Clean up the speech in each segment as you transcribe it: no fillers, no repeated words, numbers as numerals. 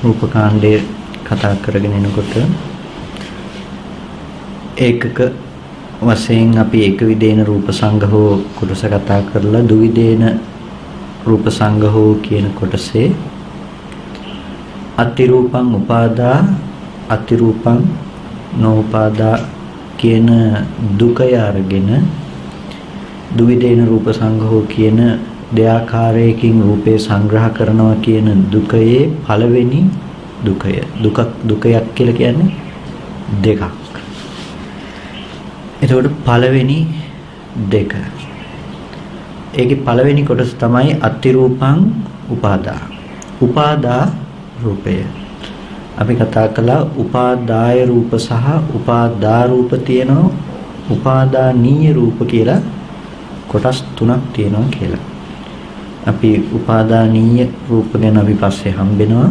රූපකාණ්ඩය කතා කරගෙන එනකොට ඒකක වශයෙන් අපි එක විදේන රූප සංඝහෝ කොටස කතා කරලා දුවිදේන රූප සංඝහෝ කියන කොටසේ අතිරූපං උපාදා අතිරූපං නෝපාදා කියන දුකය අරගෙන දුවිදේන රූප සංඝහෝ කියන දෙආකාරයකින් රූපේ සංග්‍රහ කරනවා කියන දුකයේ පළවෙනි දුකයක් කියලා කියන්නේ දෙකක්. එතකොට පළවෙනි දෙක. ඒකේ පළවෙනි කොටස තමයි අතිරූපං උපාදා. උපාදා රූපය. අපි කතා කළා උපාදාය රූප සහ උපාදා රූප තියෙනවා. උපාදානීය රූප කියලා කොටස් තුනක් තියෙනවා කියලා. අපි උපාදානීය රූප ගැන අපි පස්සේ හම්බෙනවා.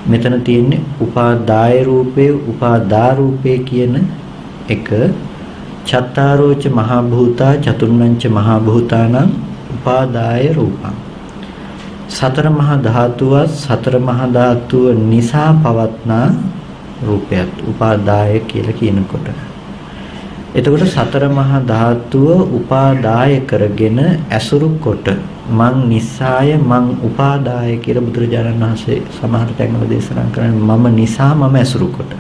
මෙතන තියෙන්නේ උපාදාය රූපේ උපාදා රූපේ කියන එක. චත්තාරෝච මහා භූතා චතුර්ණංච මහා භූතානං උපාදාය රූපං. සතර මහා ධාතුව සතර මහා ධාතුව නිසා පවත්නා රූපයත් උපාදාය කියලා කියනකොට. එතකොට සතර මහා ධාතුව උපාදාය කරගෙන ඇසුරු කොට මං නිසාය මං උපාදාය කියලා බුදුරජාණන් වහන්සේ සමහර තැන්වල දේශනා කරන්නේ මම නිසා මම ඇසුරු කොට.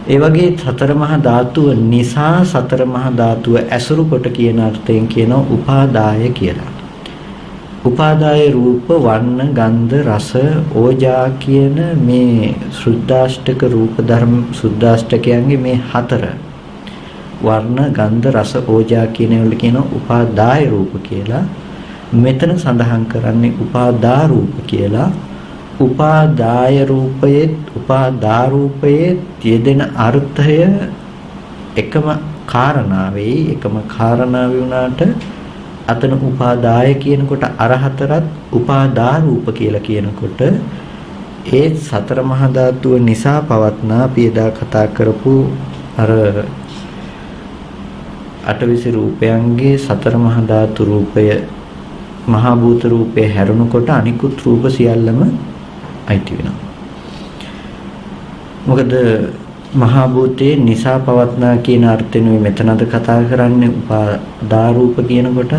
ඒ වගේ සතර මහා ධාතුව නිසා සතර මහා ධාතුව ඇසුරු කොට කියන අර්ථයෙන් කියනවා උපාදාය කියලා. උපාදාය රූප වර්ණ ගන්ධ රස ඕජා කියන මේ සුද්ධාෂ්ටක රූප ධර්ම සුද්ධාෂ්ටකයන්ගේ මේ හතර වර්ණ ගන්ධ රස ඕජා කියන ඒවල කියනවා උපාදාය රූප කියලා. මෙතන සඳහන් කරන්නේ උපාදා රූප කියලා. උපාදාය රූපයේ උපාදා රූපයේ යෙදෙන අර්ථය එකම කාරණාවේ එකම කාරණාව වුණාට අතන උපාදාය කියනකොට අර හතරත් උපාදා රූප කියලා කියනකොට ඒ සතර මහා ධාතුව නිසා පවත්නා අපි එදා කතා කරපු අර අටවිසි රූපයන්ගේ සතර මහා ධාතු රූපය මහා භූත රූපේ හැරුණකොට අනිකුත් රූප සියල්ලම අයිති වෙනවා. මොකද මහා භූතේ නිසා පවත්නා කියන අර්ථයෙන් මෙතනද කතා කරන්නේ උපාදා රූප කියනකොට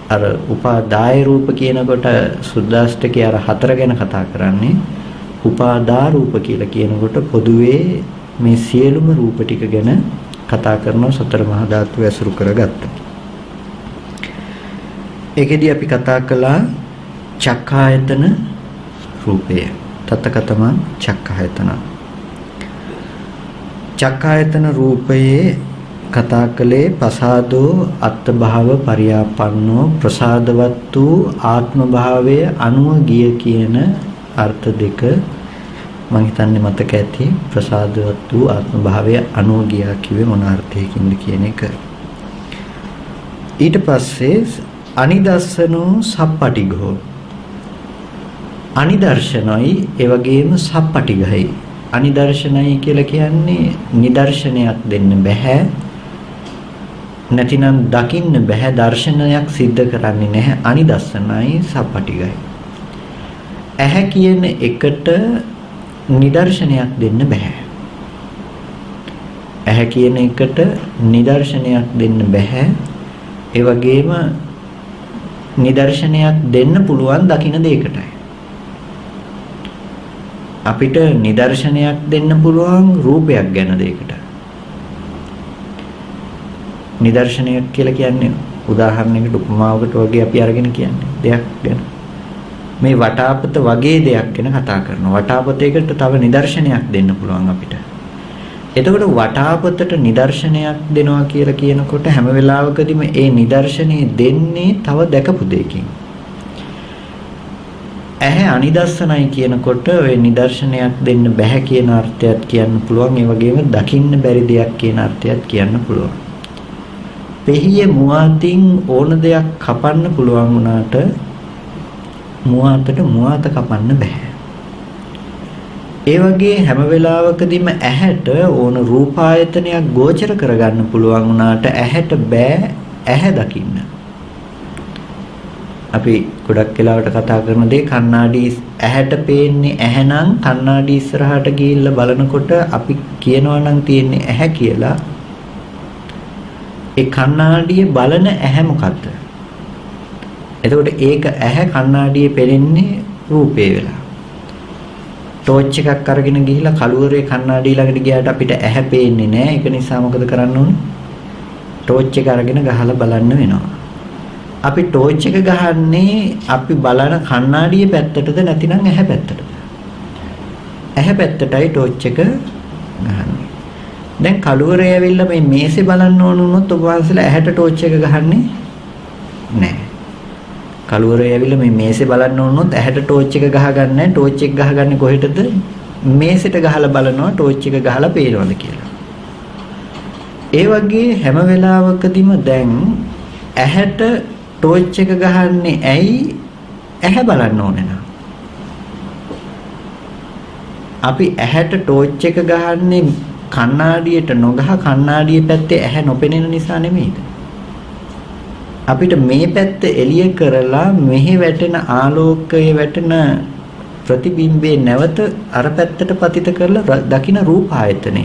අර උපාදාය රූප කියනකොට සුද්දාෂ්ටකේ අර හතර ගැන කතා කරන්නේ උපාදා රූප කියලා කියනකොට පොදුවේ මේ සියලුම රූප ටික ගැන කතා කරනවා සතර මහා ධාතු ඇසුරු කරගත්තා. ඒකෙදී අපි කතා කළා චක්ඛායතන රූපය. තත්තකතම චක්ඛායතන. චක්ඛායතන රූපයේ කතා කළේ පසාදෝ අත්ථ භාව පරියාපන්නෝ ප්‍රසාදවත් වූ ආත්ම භාවය අනුව ගිය කියන අර්ථ දෙක මම හිතන්නේ මතක ඇති. ප්‍රසාදවත් වූ ආත්ම භාවය අනුව ගියා කිව්වේ මොන අර්ථයකින්ද කියන එක. ඊට පස්සේ අනිදස්සනෝ සප්පටිඝෝ අනිදර්ශනයි ඒ වගේම සප්පටිඝයි. අනිදර්ශනයි කියලා කියන්නේ නිදර්ශනයක් දෙන්න බෑ. නැතිනම් දකින්න බෑ. දර්ශනයක් සිද්ධ කරන්නේ නැහැ. අනිදස්සනයි සප්පටිඝයි. ඇහැ කියන එකට නිදර්ශනයක් දෙන්න බෑ. ඇහැ කියන එකට නිදර්ශනයක් දෙන්න බෑ. ඒ වගේම නිදර්ශනයක් දෙන්න පුළුවන් දකින්න දෙයකටයි. අපිට නිදර්ශනයක් දෙන්න පුළුවන් රූපයක් ගැන දෙයකට. නිදර්ශනයක් කියලා කියන්නේ උදාහරණයකට උපමාවකට වගේ අපි අරගෙන කියන්නේ දෙයක් ගැන. මේ වටාපත වගේ දෙයක් ගැන කතා කරනවා. වටාපතයකට තව නිදර්ශනයක් දෙන්න පුළුවන් අපිට. එතකොට වටාපතට නිදර්ශනයක් දෙනවා කියලා කියනකොට හැම වෙලාවකදීම ඒ නිදර්ශනේ දෙන්නේ තව දැකපු දෙයකින්. ඇහැ අනිදස්සනයි කියනකොට ඔය නිදර්ශනයක් දෙන්න බෑ කියන අර්ථයත් කියන්න පුළුවන්. ඒ වගේම දකින්න බැරි දෙයක් කියන අර්ථයත් කියන්න පුළුවන්. පෙහිය මුවාතින් ඕන දෙයක් කපන්න පුළුවන් වුණාට මුවාතට මුවාත කපන්න බෑ. ඒ වගේ හැම වෙලාවකදීම ඇහැට ඕන රූපායතනයක් ගෝචර කරගන්න පුළුවන් වුණාට ඇහැට බෑ ඇහැ දකින්න. අපි ගොඩක් වෙලාවට කතා කරන දේ කණ්ණාඩි ඇහැට පේන්නේ ඇහැ නම් කණ්ණාඩි ඉස්සරහට ගිහිල්ලා බලනකොට අපි කියනවා නම් තියෙන්නේ ඇහැ කියලා. ඒ කණ්ණාඩියේ බලන ඇහැ මොකද්ද? එතකොට ඒක ඇහැ කණ්ණාඩියේ පෙනෙන්නේ රූපේ වෙලා. ටෝච් එකක් අරගෙන ගිහිල්ලා කළුවරේ කණ්ණාඩිය ළඟට ගියාට අපිට ඇහැ පේන්නේ නැහැ. ඒක නිසා මොකද කරන්න ඕනේ? ටෝච් එක අරගෙන ගහලා බලන්න වෙනවා. අපි ටෝච් එක ගහන්නේ අපි බලන කණ්ණාඩියේ පැත්තටද නැතිනම් ඇහැ පැත්තටද? ඇහැ පැත්තටයි ටෝච් එක ගහන්නේ. දැන් කළුවරේ ඇවිල්ලා මේ මේසේ බලන්න ඕන වුණොත් ඔබ වහන්සේලා ඇහැට ටෝච් එක ගහන්නේ නැහැ. කළුවරේ ඇවිල්ලා මේ මේසේ බලන්න ඕන වුණොත් ඇහැට ටෝච් එක ගහගන්නේ නැහැ. ටෝච් එක ගහගන්නේ කොහෙටද? මේසෙට ගහලා බලනවා ටෝච් එක ගහලා පේනවද කියලා. ඒ වගේ හැම වෙලාවකදීම දැන් ඇහැට ටෝච් එක ගහන්නේ ඇයි? ඇහැ බලන්න ඕනේ නා. අපි ඇහැට ටෝච් එක ගහන්නේ කණ්ණාඩියට නොගහ කණ්ණාඩියේ පැත්තේ ඇහැ නොපෙනෙන නිසා නෙමෙයිද? අපිට මේ පැත්ත එළිය කරලා මෙහි වැටෙන ආලෝකයේ වැටෙන ප්‍රතිබිම්බේ නැවත අර පැත්තට පතිත කරලා දකින්න රූප ආයතනය.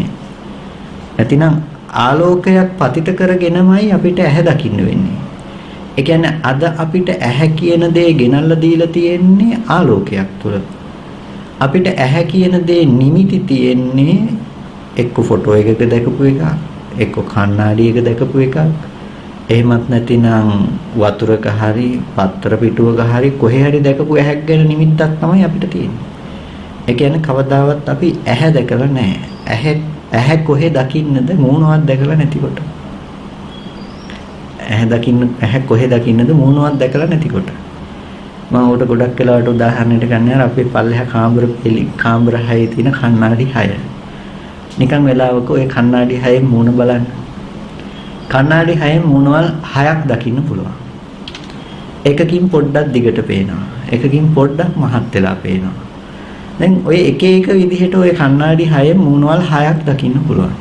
නැතිනම් ආලෝකයක් පතිත කරගෙනමයි අපිට ඇහැ දකින්න වෙන්නේ. ඒ කියන්නේ අද අපිට ඇහැ කියන දේ ගෙනල්ලා දීලා තියෙන්නේ ආලෝකයක් තුල. අපිට ඇහැ කියන දේ නිමිති තියෙන්නේ එක්ක ෆොටෝ එකක දැකපු එක, එක්ක කණ්ණාඩියක දැකපු එකක්. එහෙමත් නැතිනම් වතුරක හරි පත්තර පිටුවක හරි කොහේ හරි දැකපු ඇහැක් ගැන නිමිත්තක් තමයි අපිට තියෙන්නේ. ඒ කියන්නේ කවදාවත් අපි ඇහැ දැකලා නැහැ. ඇහැ කොහේ දකින්නද? මූණවත් දැකලා නැතිකොට. ඇහැ කොහේ දකින්නද? මූණවත් දැකලා නැතිකොට. මම උඩ ගොඩක් වෙලාවට උදාහරණයක් ගන්න අපේ පල්ලෙහා කාමර 6 තියෙන කණ්ණාඩි 6. නිකන් වෙලාවක ওই කණ්ණාඩි 6 මූණ බලන්න. කණ්ණාඩි 6 මූණවල් 6ක් දකින්න පුළුවන්. එකකින් පොඩ්ඩක් දිගට පේනවා. එකකින් පොඩ්ඩක් මහත් වෙලා පේනවා. දැන් ඔය එක එක විදිහට ඔය කණ්ණාඩි 6 මූණවල් 6ක් දකින්න පුළුවන්.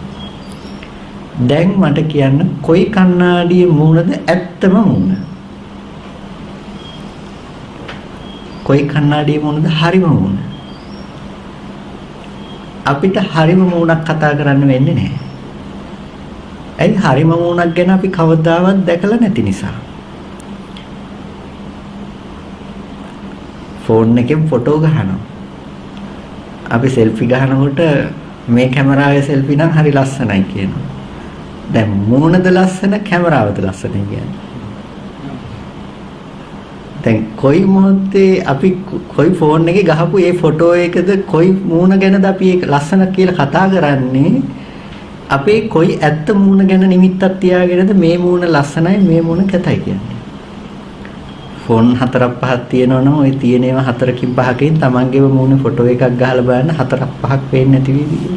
දැන් මට කියන්න කොයි කණ්ණාඩියේ මූණද ඇත්තම මූණ? කොයි කණ්ණාඩියේ මූණද හරිම මූණ? අපිට හරිම මූණක් කතා කරන්න වෙන්නේ නැහැ. ඇයි? හරිම මූණක් ගැන අපි කවදාවත් දැකලා නැති නිසා. ෆෝන් එකෙන් ෆොටෝ ගහනවා. අපි සෙල්ෆි ගහනකොට මේ කැමරාවේ සෙල්ෆි නම් හරි ලස්සනයි කියනවා. දැන් මූණද ලස්සන කැමරාවද ලස්සනයි කියන්නේ. දැන් කොයි මොහොතේ අපි කොයි ෆෝන් එකේ ගහපු ඒ ෆොටෝ එකද කොයි මූණ ගැනද අපි ඒක ලස්සන කියලා කතා කරන්නේ? අපේ කොයි ඇත්ත මූණ ගැන නිමිත්තක් තියාගෙනද මේ මූණ ලස්සනයි මේ මූණ කැතයි කියන්නේ. ෆෝන් 4-5ක් තියෙනවනම් ওই තියෙන ඒවා 4කින් 5කින් තමන්ගේම මූණේ ෆොටෝ එකක් ගහලා බලන්න 4-5ක් පේන්නේ නැති වෙයි.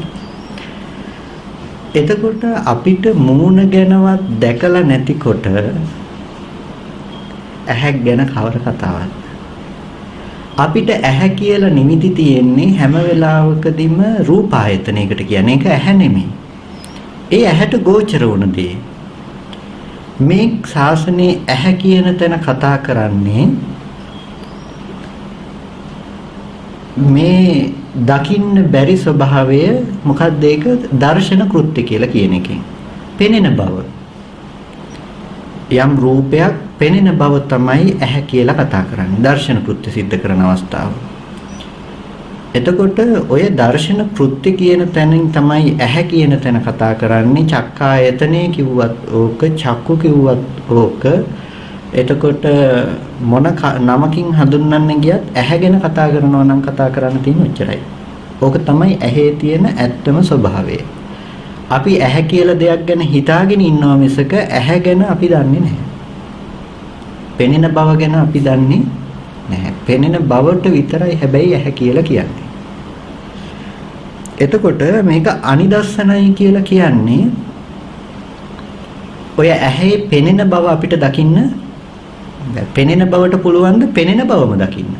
එතකොට අපිට මූණ ගැනවත් දැකලා නැතිකොට ඇහැ ගැන කවර කතාවක්ද? අපිට ඇහැ කියලා නිමිති තියෙන්නේ හැම වෙලාවකදීම රූප ආයතනයකට කියන්නේ. ඒක ඇහැ නෙමෙයි. ඒ ඇහැට ගෝචර වුණ දේ. මේ ශාසනයේ ඇහැ කියන තැන කතා කරන්නේ මේ දකින්න බැරි ස්වභාවය මොකක්ද? ඒක දර්ශන කෘත්‍ය කියලා කියන එකෙන් පෙනෙන බව. යම් රූපයක් පෙනෙන බව තමයි ඇහැ කියලා කතා කරන්නේ. දර්ශන කෘත්‍ය સિદ્ધ කරන අවස්ථාව. එතකොට ඔය දර්ශන කෘත්‍ය කියන තැනින් තමයි ඇහැ කියන තැන කතා කරන්නේ. චක්කායතනේ කිව්වත් ඕක, චක්කු කිව්වත් ඕක. එතකොට මොන නමකින් හඳුන්වන්න ගියත් ඇහැ ගැන කතා කරනවා නම් කතා කරන්න තියෙන උච්චරයි. ඕක තමයි ඇහි තියෙන ඇත්තම ස්වභාවය. අපි ඇහැ කියලා දෙයක් ගැන හිතාගෙන ඉන්නවා මිසක ඇහැ ගැන අපි දන්නේ නැහැ. පෙනෙන බව ගැන අපි දන්නේ නැහැ. පෙනෙන බවට විතරයි හැබැයි ඇහැ කියලා කියන්නේ. එතකොට මේක අනිදස්සනයි කියලා කියන්නේ ඔය ඇහි පෙනෙන බව අපිට දකින්න පෙනෙන බවට පුළුවන්ද? පෙනෙන බවම දකින්න.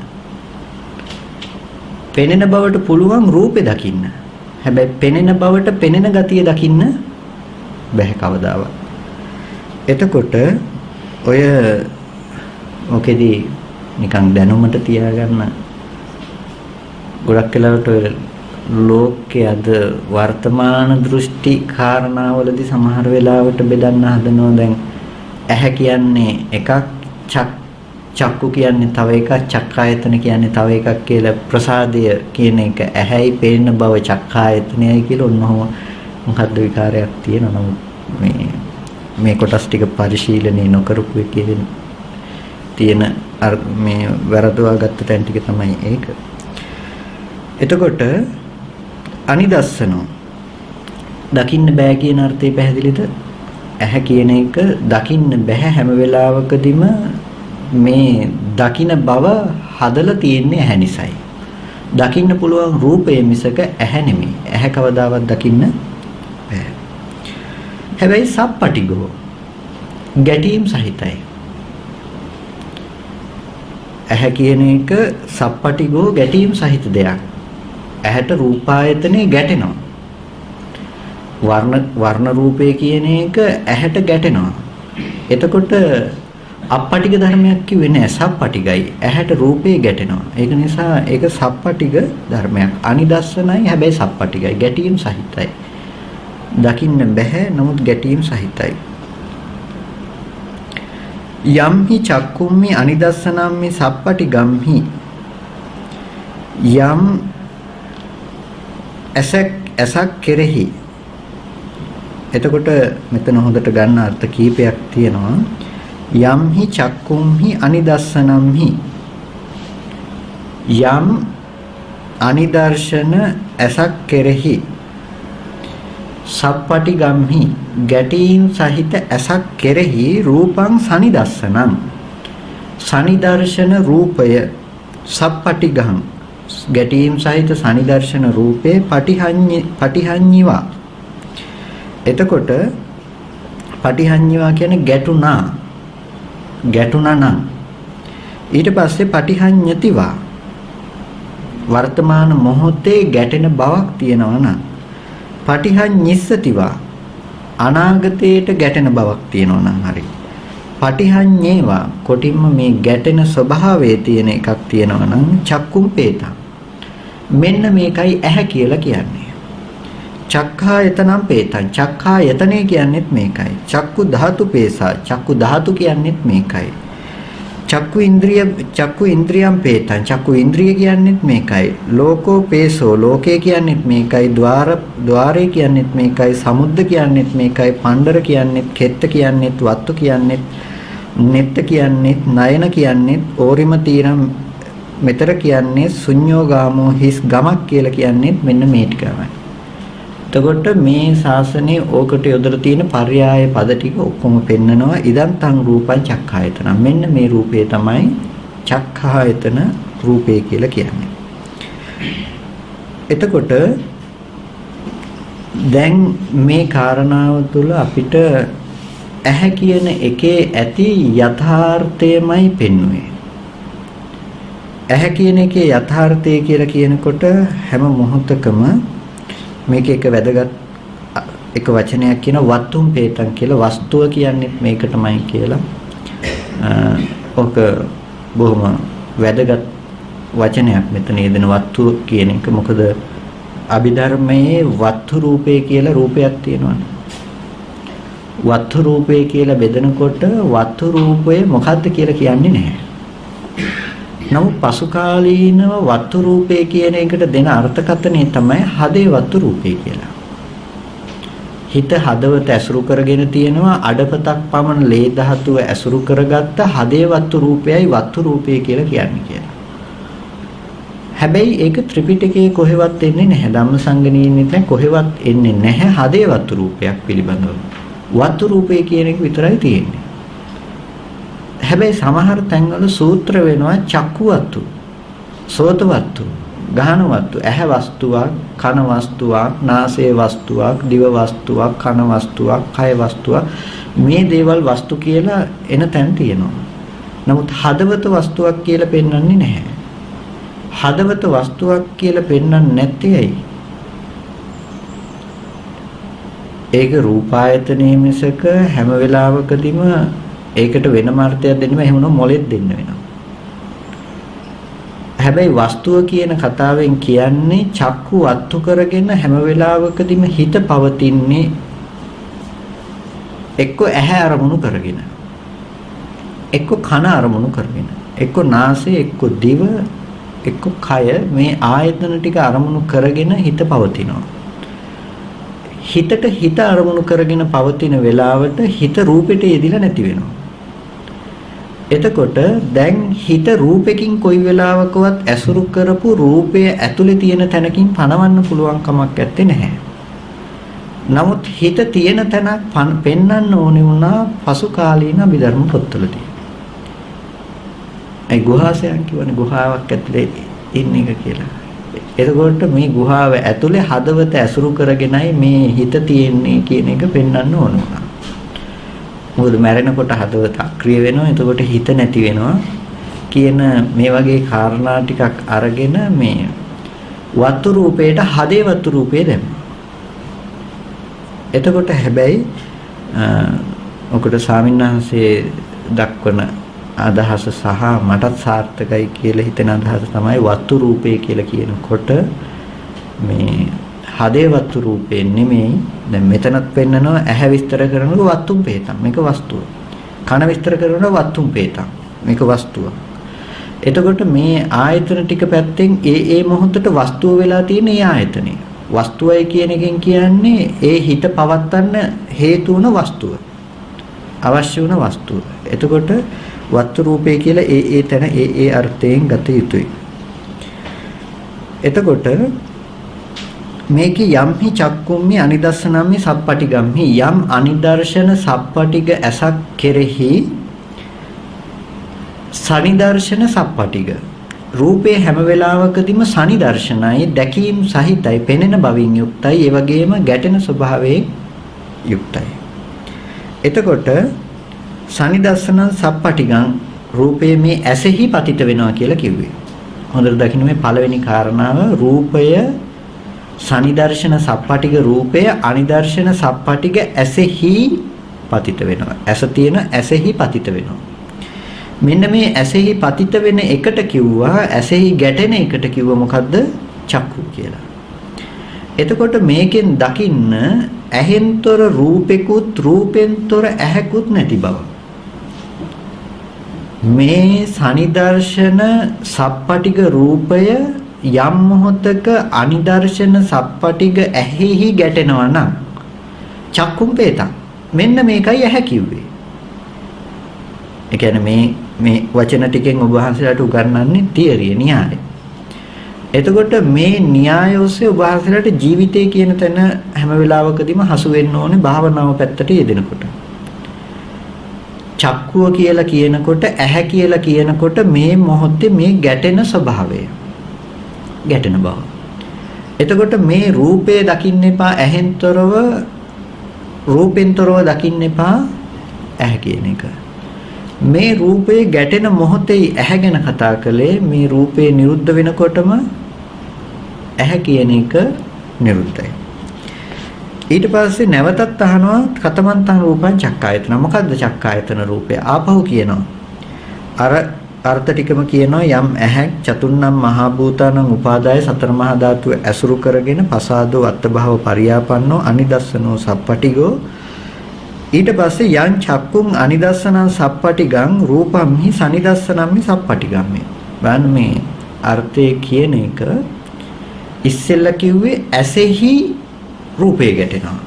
පෙනෙන බවට පුළුවන් රූපේ දකින්න. හැබැයි පෙනෙන බවට පෙනෙන ගතිය දකින්න බැහැ කවදාවත්. එතකොට ඔය ඔකෙදී නිකන් දැනුමට තියාගන්න. ගොඩක් වෙලාවට ලෝකයේ අද වර්තමාන දෘෂ්ටි කාරණාවලදී සමහර වෙලාවට බෙදන්න හදනවා. දැන් ඇහැ කියන්නේ එකක්, චක්කු කියන්නේ තව එකක්, චක්කායතන කියන්නේ තව එකක් කියලා. ප්‍රසාදය කියන එක ඇහැයි පේන බව චක්කායතනයයි කියලා ඔන්නෝම මොකද්ද විකාරයක් තියෙනවා. නමුත් මේ කොටස් ටික පරිශීලනය නොකරපු එකේ තියෙන මේ වැරදවා ගත්ත තැන් ටික තමයි ඒක. එතකොට අනිදස්සනෝ දකින්න බෑ කියන අර්ථය පැහැදිලිද? ඇහැ කියන එක දකින්න බෑ හැම වෙලාවකදීම මේ දකින්න බව හදලා තියෙන්නේ ඇහැ නිසායි. දකින්න පුළුවන් රූපය මිසක ඇහැ නෙමෙයි. ඇහැ කවදාවත් දකින්න බෑ. හැබැයි සප්පටිගෝ ගැටීම් සහිතයි. ඇහැ කියන එක සප්පටිගෝ ගැටීම් සහිත දෙයක්. ඇහැට රූපායතනේ ගැටෙනවා. වර්ණ රූපය කියන එක ඇහැට ගැටෙනවා. එතකොට අප්පටිග ධර්මයක් කිව්වේ නෑ, සප්පටිගයි. ඇහැට රූපේ ගැටෙනවා. ඒක නිසා ඒක සප්පටිග ධර්මයක්. අනිදස්සනයි හැබැයි සප්පටිගයි. ගැටීම් සහිතයි. දකින්න බෑ නමුත් ගැටීම් සහිතයි. යම්හි චක්කුම්මි අනිදස්සනම්මි සප්පටිගම්හි යම් ඇසක් කෙරෙහි. එතකොට මෙතන හොඳට ගන්න අර්ථ කීපයක් තියෙනවා. යම්හි චක්කුම්හි අනිදස්සනම්හි යම් අනිදර්ශන ඇසක් කෙරෙහි සප්පටිගම්හි ගැටීම් සහිත ඇසක් කෙරෙහි රූපං සනිදස්සනං සනිදර්ශන රූපය සප්පටිගං ගැටීම් සහිත සනිදර්ශන රූපේ පටිහඤ්ඤිවා. එතකොට පටිහඤ්ඤිවා කියන්නේ ගැටුණා නම් ඊට පස්සේ පටිහඤ්ඤතිවා වර්තමාන මොහොතේ ගැටෙන බවක් තියෙනවා නම් පටිහඤ්ඤිස්සතිවා අනාගතයට ගැටෙන බවක් තියෙනවා නම් හරි. පටිහඤ්ඤේවා කොටින්ම මේ ගැටෙන ස්වභාවයේ තියෙන එකක් තියෙනවා නම් චක්කුම් පේතං මෙන්න මේකයි ඇහැ කියලා කියන්නේ. චක්ඛායතනම් පේතං චක්ඛායතනේ කියන්නේත් මේකයි. චක්කු ධාතු පේසා චක්කු ධාතු කියන්නේත් මේකයි. චක්කු ඉන්ද්‍රියම් පේතං චක්කු ඉන්ද්‍රිය කියන්නේත් මේකයි. ලෝකෝ පේසෝ ලෝකේ කියන්නේත් මේකයි. ద్వාරේ කියන්නේත් මේකයි. සමුද්ද කියන්නේත් මේකයි. පණ්ඩර කියන්නේත්, කෙත්ත කියන්නේත්, වත්තු කියන්නේත්, නෙත්ත කියන්නේත්, නයන කියන්නේත්, ඕරිම තීරම් මෙතර කියන්නේ ශුන්‍යෝගාමෝ හිස් ගමක් කියලා කියන්නේත් මෙන්න මේ ටිකමයි. එතකොට මේ ශාසනයේ ඕකට යොදලා තියෙන පర్యాయ පද ටික ඔක්කොම පෙන්නනවා. ඉදන් තං රූපං චක්ඛායතන. මෙන්න මේ රූපය තමයි චක්ඛායතන රූපය කියලා කියන්නේ. එතකොට දැන් මේ කාරණාව තුළ අපිට ඇහැ කියන එකේ ඇති යථාර්ථයමයි පෙන්වන්නේ. ඇහැ කියන එකේ යථාර්ථය කියලා කියනකොට හැම මොහොතකම මේක එක වැදගත් එක වචනයක් කියන වත්තුම් පේතං කියලා. වස්තුව කියන්නේ මේකටමයි කියලා. ඔක බොහොම වැදගත් වචනයක් මෙතන යෙදෙන වත්තුව කියන එක. මොකද අභිධර්මයේ වත්තු රූපේ කියලා රූපයක් තියෙනවානේ. වත්තු රූපේ කියලා බෙදනකොට වත්තු රූපය මොකද්ද කියලා කියන්නේ නැහැ. නමුත් පසු කාලීනව වත්තු රූපේ කියන එකට දෙන අර්ථකථනය තමයි හදේ වත්තු රූපේ කියලා. හිත හදවත ඇසුරු කරගෙන තියෙනවා අඩපතක් පමණ ලේ ධාතුව ඇසුරු කරගත්ත හදේ වත්තු රූපයයි වත්තු රූපය කියලා කියන්නේ කියලා. හැබැයි ඒක ත්‍රිපිටකයේ කොහෙවත් එන්නේ නැහැ. ධම්මසංගණීයේ කොහෙවත් එන්නේ නැහැ හදේ වත්තු රූපයක් පිළිබඳව. වත්තු රූපය කියන එක විතරයි තියෙන්නේ. හැබැයි සමහර තැන්වල සූත්‍ර වෙනවා චක්කුවත්තු, සෝතවත්තු, ගහනවත්තු, ඇහැ වස්තුවක්, කන වස්තුවක්, නාසය වස්තුවක්, දිව වස්තුවක්, කන වස්තුවක්, කය වස්තුවක් මේ දේවල් වස්තු කියලා එන තැන් තියෙනවා. නමුත් හදවත වස්තුවක් කියලා පෙන්වන්නේ නැහැ. හදවත වස්තුවක් කියලා පෙන්වන්නේ නැත්තේ ඇයි? ඒක රූපායතනයේ මිසක හැම වෙලාවකදීම ඒකට වෙනම අර්ථයක් දෙන්නෙම එහෙම නෝ මොලෙත් දෙන්න වෙනවා. හැබැයි වස්තුව කියන කතාවෙන් කියන්නේ චක්කු අත්තු කරගෙන හැම වෙලාවකදීම හිත පවතින්නේ එක්ක ඇහැ අරමුණු කරගෙන, එක්ක කන අරමුණු කරගෙන, එක්ක නාසය, එක්ක දිව, එක්ක කය, මේ ආයතන ටික අරමුණු කරගෙන හිත පවතිනවා. හිතට හිත අරමුණු කරගෙන පවතින වෙලාවට හිත රූපෙට යෙදිලා නැති වෙනවා. එතකොට දැන් හිත රූපෙකින් කොයි වෙලාවකවත් ඇසුරු කරපු රූපය ඇතුලේ තියෙන තැනකින් පණවන්න පුළුවන් කමක් නැත්තේ නැහැ. නමුත් හිත තියෙන තැනක් පෙන්වන්න ඕනේ වුණා පසු කාලීන අභිධර්ම පොත්වලදී. ඒ ගුහාසයන් කියවනේ ගුහාවක් ඇතුලේ ඉන්න එක කියලා. එතකොට මේ ගුහාව ඇතුලේ හදවත ඇසුරු කරගෙනයි මේ හිත තියෙන්නේ කියන එක පෙන්වන්න ඕන වුණා. මොකද මැරෙනකොට හදවත අක්‍රිය වෙනවා, එතකොට හිත නැති වෙනවා කියන මේ වගේ කාරණා ටිකක් අරගෙන මේ වත්තු රූපේට හදේ වත්තු රූපේ දැම්මා. එතකොට හැබැයි ඔකට ස්වාමින්වහන්සේ දක්වන අදහස සහ මටත් සාර්ථකයි කියලා හිතෙන අදහස තමයි වත්තු රූපේ කියලා කියනකොට මේ හදේ වත්තු රූපේ නෙමෙයි. දැන් මෙතනත් පෙන්නනවා ඇහැ විස්තර කරනකොට වත්තුම් පේතම් මේක වස්තුව. කන විස්තර කරනකොට වත්තුම් පේතම් මේක වස්තුව. එතකොට මේ ආයතන ටික පැත්තෙන් ඒ මොහොතට වස්තුව වෙලා තියෙන ඒ ආයතනේ. වස්තුවයි කියන එකෙන් කියන්නේ ඒ හිත පවත්තන්න හේතු වුණ වස්තුව. අවශ්‍ය වුණ වස්තුව. එතකොට වත්තු රූපේ කියලා ඒ තැන ඒ අර්ථයෙන් ගත යුතුයි. එතකොට මේකේ යම්හි චක්කුම්මි අනිදස්සනම්මි සප්පටිගම්හි යම් අනිදර්ශන සප්පටිග ඇසක් කෙරෙහි සනිදර්ශන සප්පටිග රූපේ හැම වෙලාවකදීම සනිදර්ශනයි දැකීම් සහිතයි පෙනෙන බවින් යුක්තයි ඒ වගේම ගැටෙන ස්වභාවයෙන් යුක්තයි. එතකොට සනිදර්ශන සප්පටිගං රූපේ මේ ඇසෙහි පතිත වෙනවා කියලා කිව්වේ. හොඳට දකින්න මේ පළවෙනි කාරණාව රූපය සනිදර්ශන සප්පටිග රූපය අනිදර්ශන සප්පටිග ඇසෙහි පතිත වෙනවා. ඇස තියෙන ඇසෙහි පතිත වෙනවා. මෙන්න මේ ඇසෙහි පතිත වෙන එකට කිව්වා ඇසෙහි ගැටෙන එකට කිව්වා මොකද්ද? චක්කු කියලා. එතකොට මේකෙන් දකින්න ඇහෙන්තර රූපෙකුත් රූපෙන්තර ඇහැකුත් නැති බව. මේ සනිදර්ශන සප්පටිග රූපය යම් මොහොතක අනිදර්ශන සප්පටිග ඇහෙහි ගැටෙනවා නම් චක්කුම් පේතං මෙන්න මේකයි ඇහැ කිව්වේ. ඒ කියන්නේ මේ වචන ටිකෙන් ඔබ වහන්සේලාට උගන්වන්නේ තියරිය න්‍යාය. එතකොට මේ න්‍යාය ඔස්සේ ඔබ වහන්සේලාට ජීවිතය කියන තැන හැම වෙලාවකදීම හසු වෙන්න ඕනේ භාවනාව පැත්තට යෙදෙනකොට. චක්කුව කියලා කියනකොට ඇහැ කියලා කියනකොට මේ මොහොතේ මේ ගැටෙන ස්වභාවය. ගැටෙන බව. එතකොට මේ රූපේ දකින්න එපා ඇහෙන්තරව රූපෙන්තරව දකින්න එපා ඇහැ කියන එක. මේ රූපේ ගැටෙන මොහොතේ ඇහැ ගැන කතා කළේ මේ රූපේ නිරුද්ධ වෙනකොටම ඇහැ කියන එක නිරුද්ධයි. ඊට පස්සේ නැවතත් අහනවා කතමන්තං රූපං චක්කායතන. මොකද්ද චක්කායතන රූපය? ආපහු කියනවා. අර අර්ථ ටිකම කියනවා යම් ඇහැක් චතුන්නම් මහා භූතානං උපාදාය සතර මහා ධාතු ඇසුරු කරගෙන පසාදෝ අත්භව පරියාපන්නෝ අනිදස්සනෝ සප්පටිගෝ ඊට පස්සේ යං චක්කුං අනිදස්සනං සප්පටිගං රූපම්හි සනිදස්සනම්හි සප්පටිගම්මේ. බලන්න මේ අර්ථය කියන එක ඉස්සෙල්ලා කිව්වේ ඇසෙහි රූපේ ගැටෙනවා.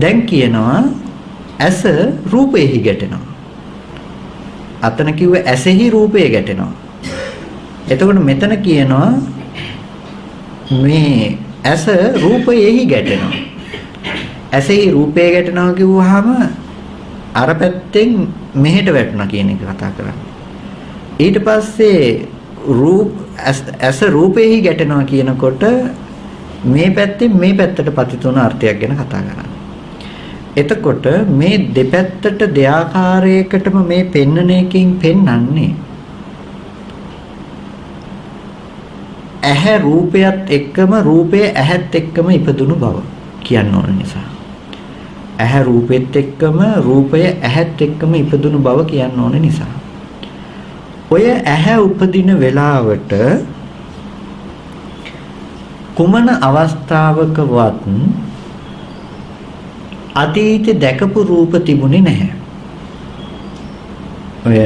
දැන් කියනවා ඇස රූපෙහි ගැටෙනවා. අතන කිව්වේ ඇසෙහි රූපය ගැටෙනවා. එතකොට මෙතන කියනවා මේ ඇස රූපයෙහි ගැටෙනවා. ඇසෙහි රූපය ගැටෙනවා කිව්වහම අර පැත්තෙන් මෙහෙට වැටුණා කියන එක කතා කරන්නේ. ඊට පස්සේ ඇස රූපෙහි ගැටෙනවා කියනකොට මේ පැත්තෙන් මේ පැත්තට පතිත වුණ අර්ථයක් ගැන කතා කරන්නේ. එතකොට මේ දෙපැත්තට දෙආකාරයකටම මේ පෙන්නන එකකින් පෙන්වන්නේ ඇහැ රූපයත් එක්කම රූපය ඇහත් එක්කම ඉපදුණු බව කියන්න ඕන නිසා. ඇහැ රූපෙත් එක්කම රූපය ඇහත් එක්කම ඉපදුණු බව කියන්න ඕන නිසා. ඔය ඇහැ උපදින වෙලාවට කුමන අවස්ථාවකවත් අතීතේ දැකපු රූප තිබුණේ නැහැ. ඔය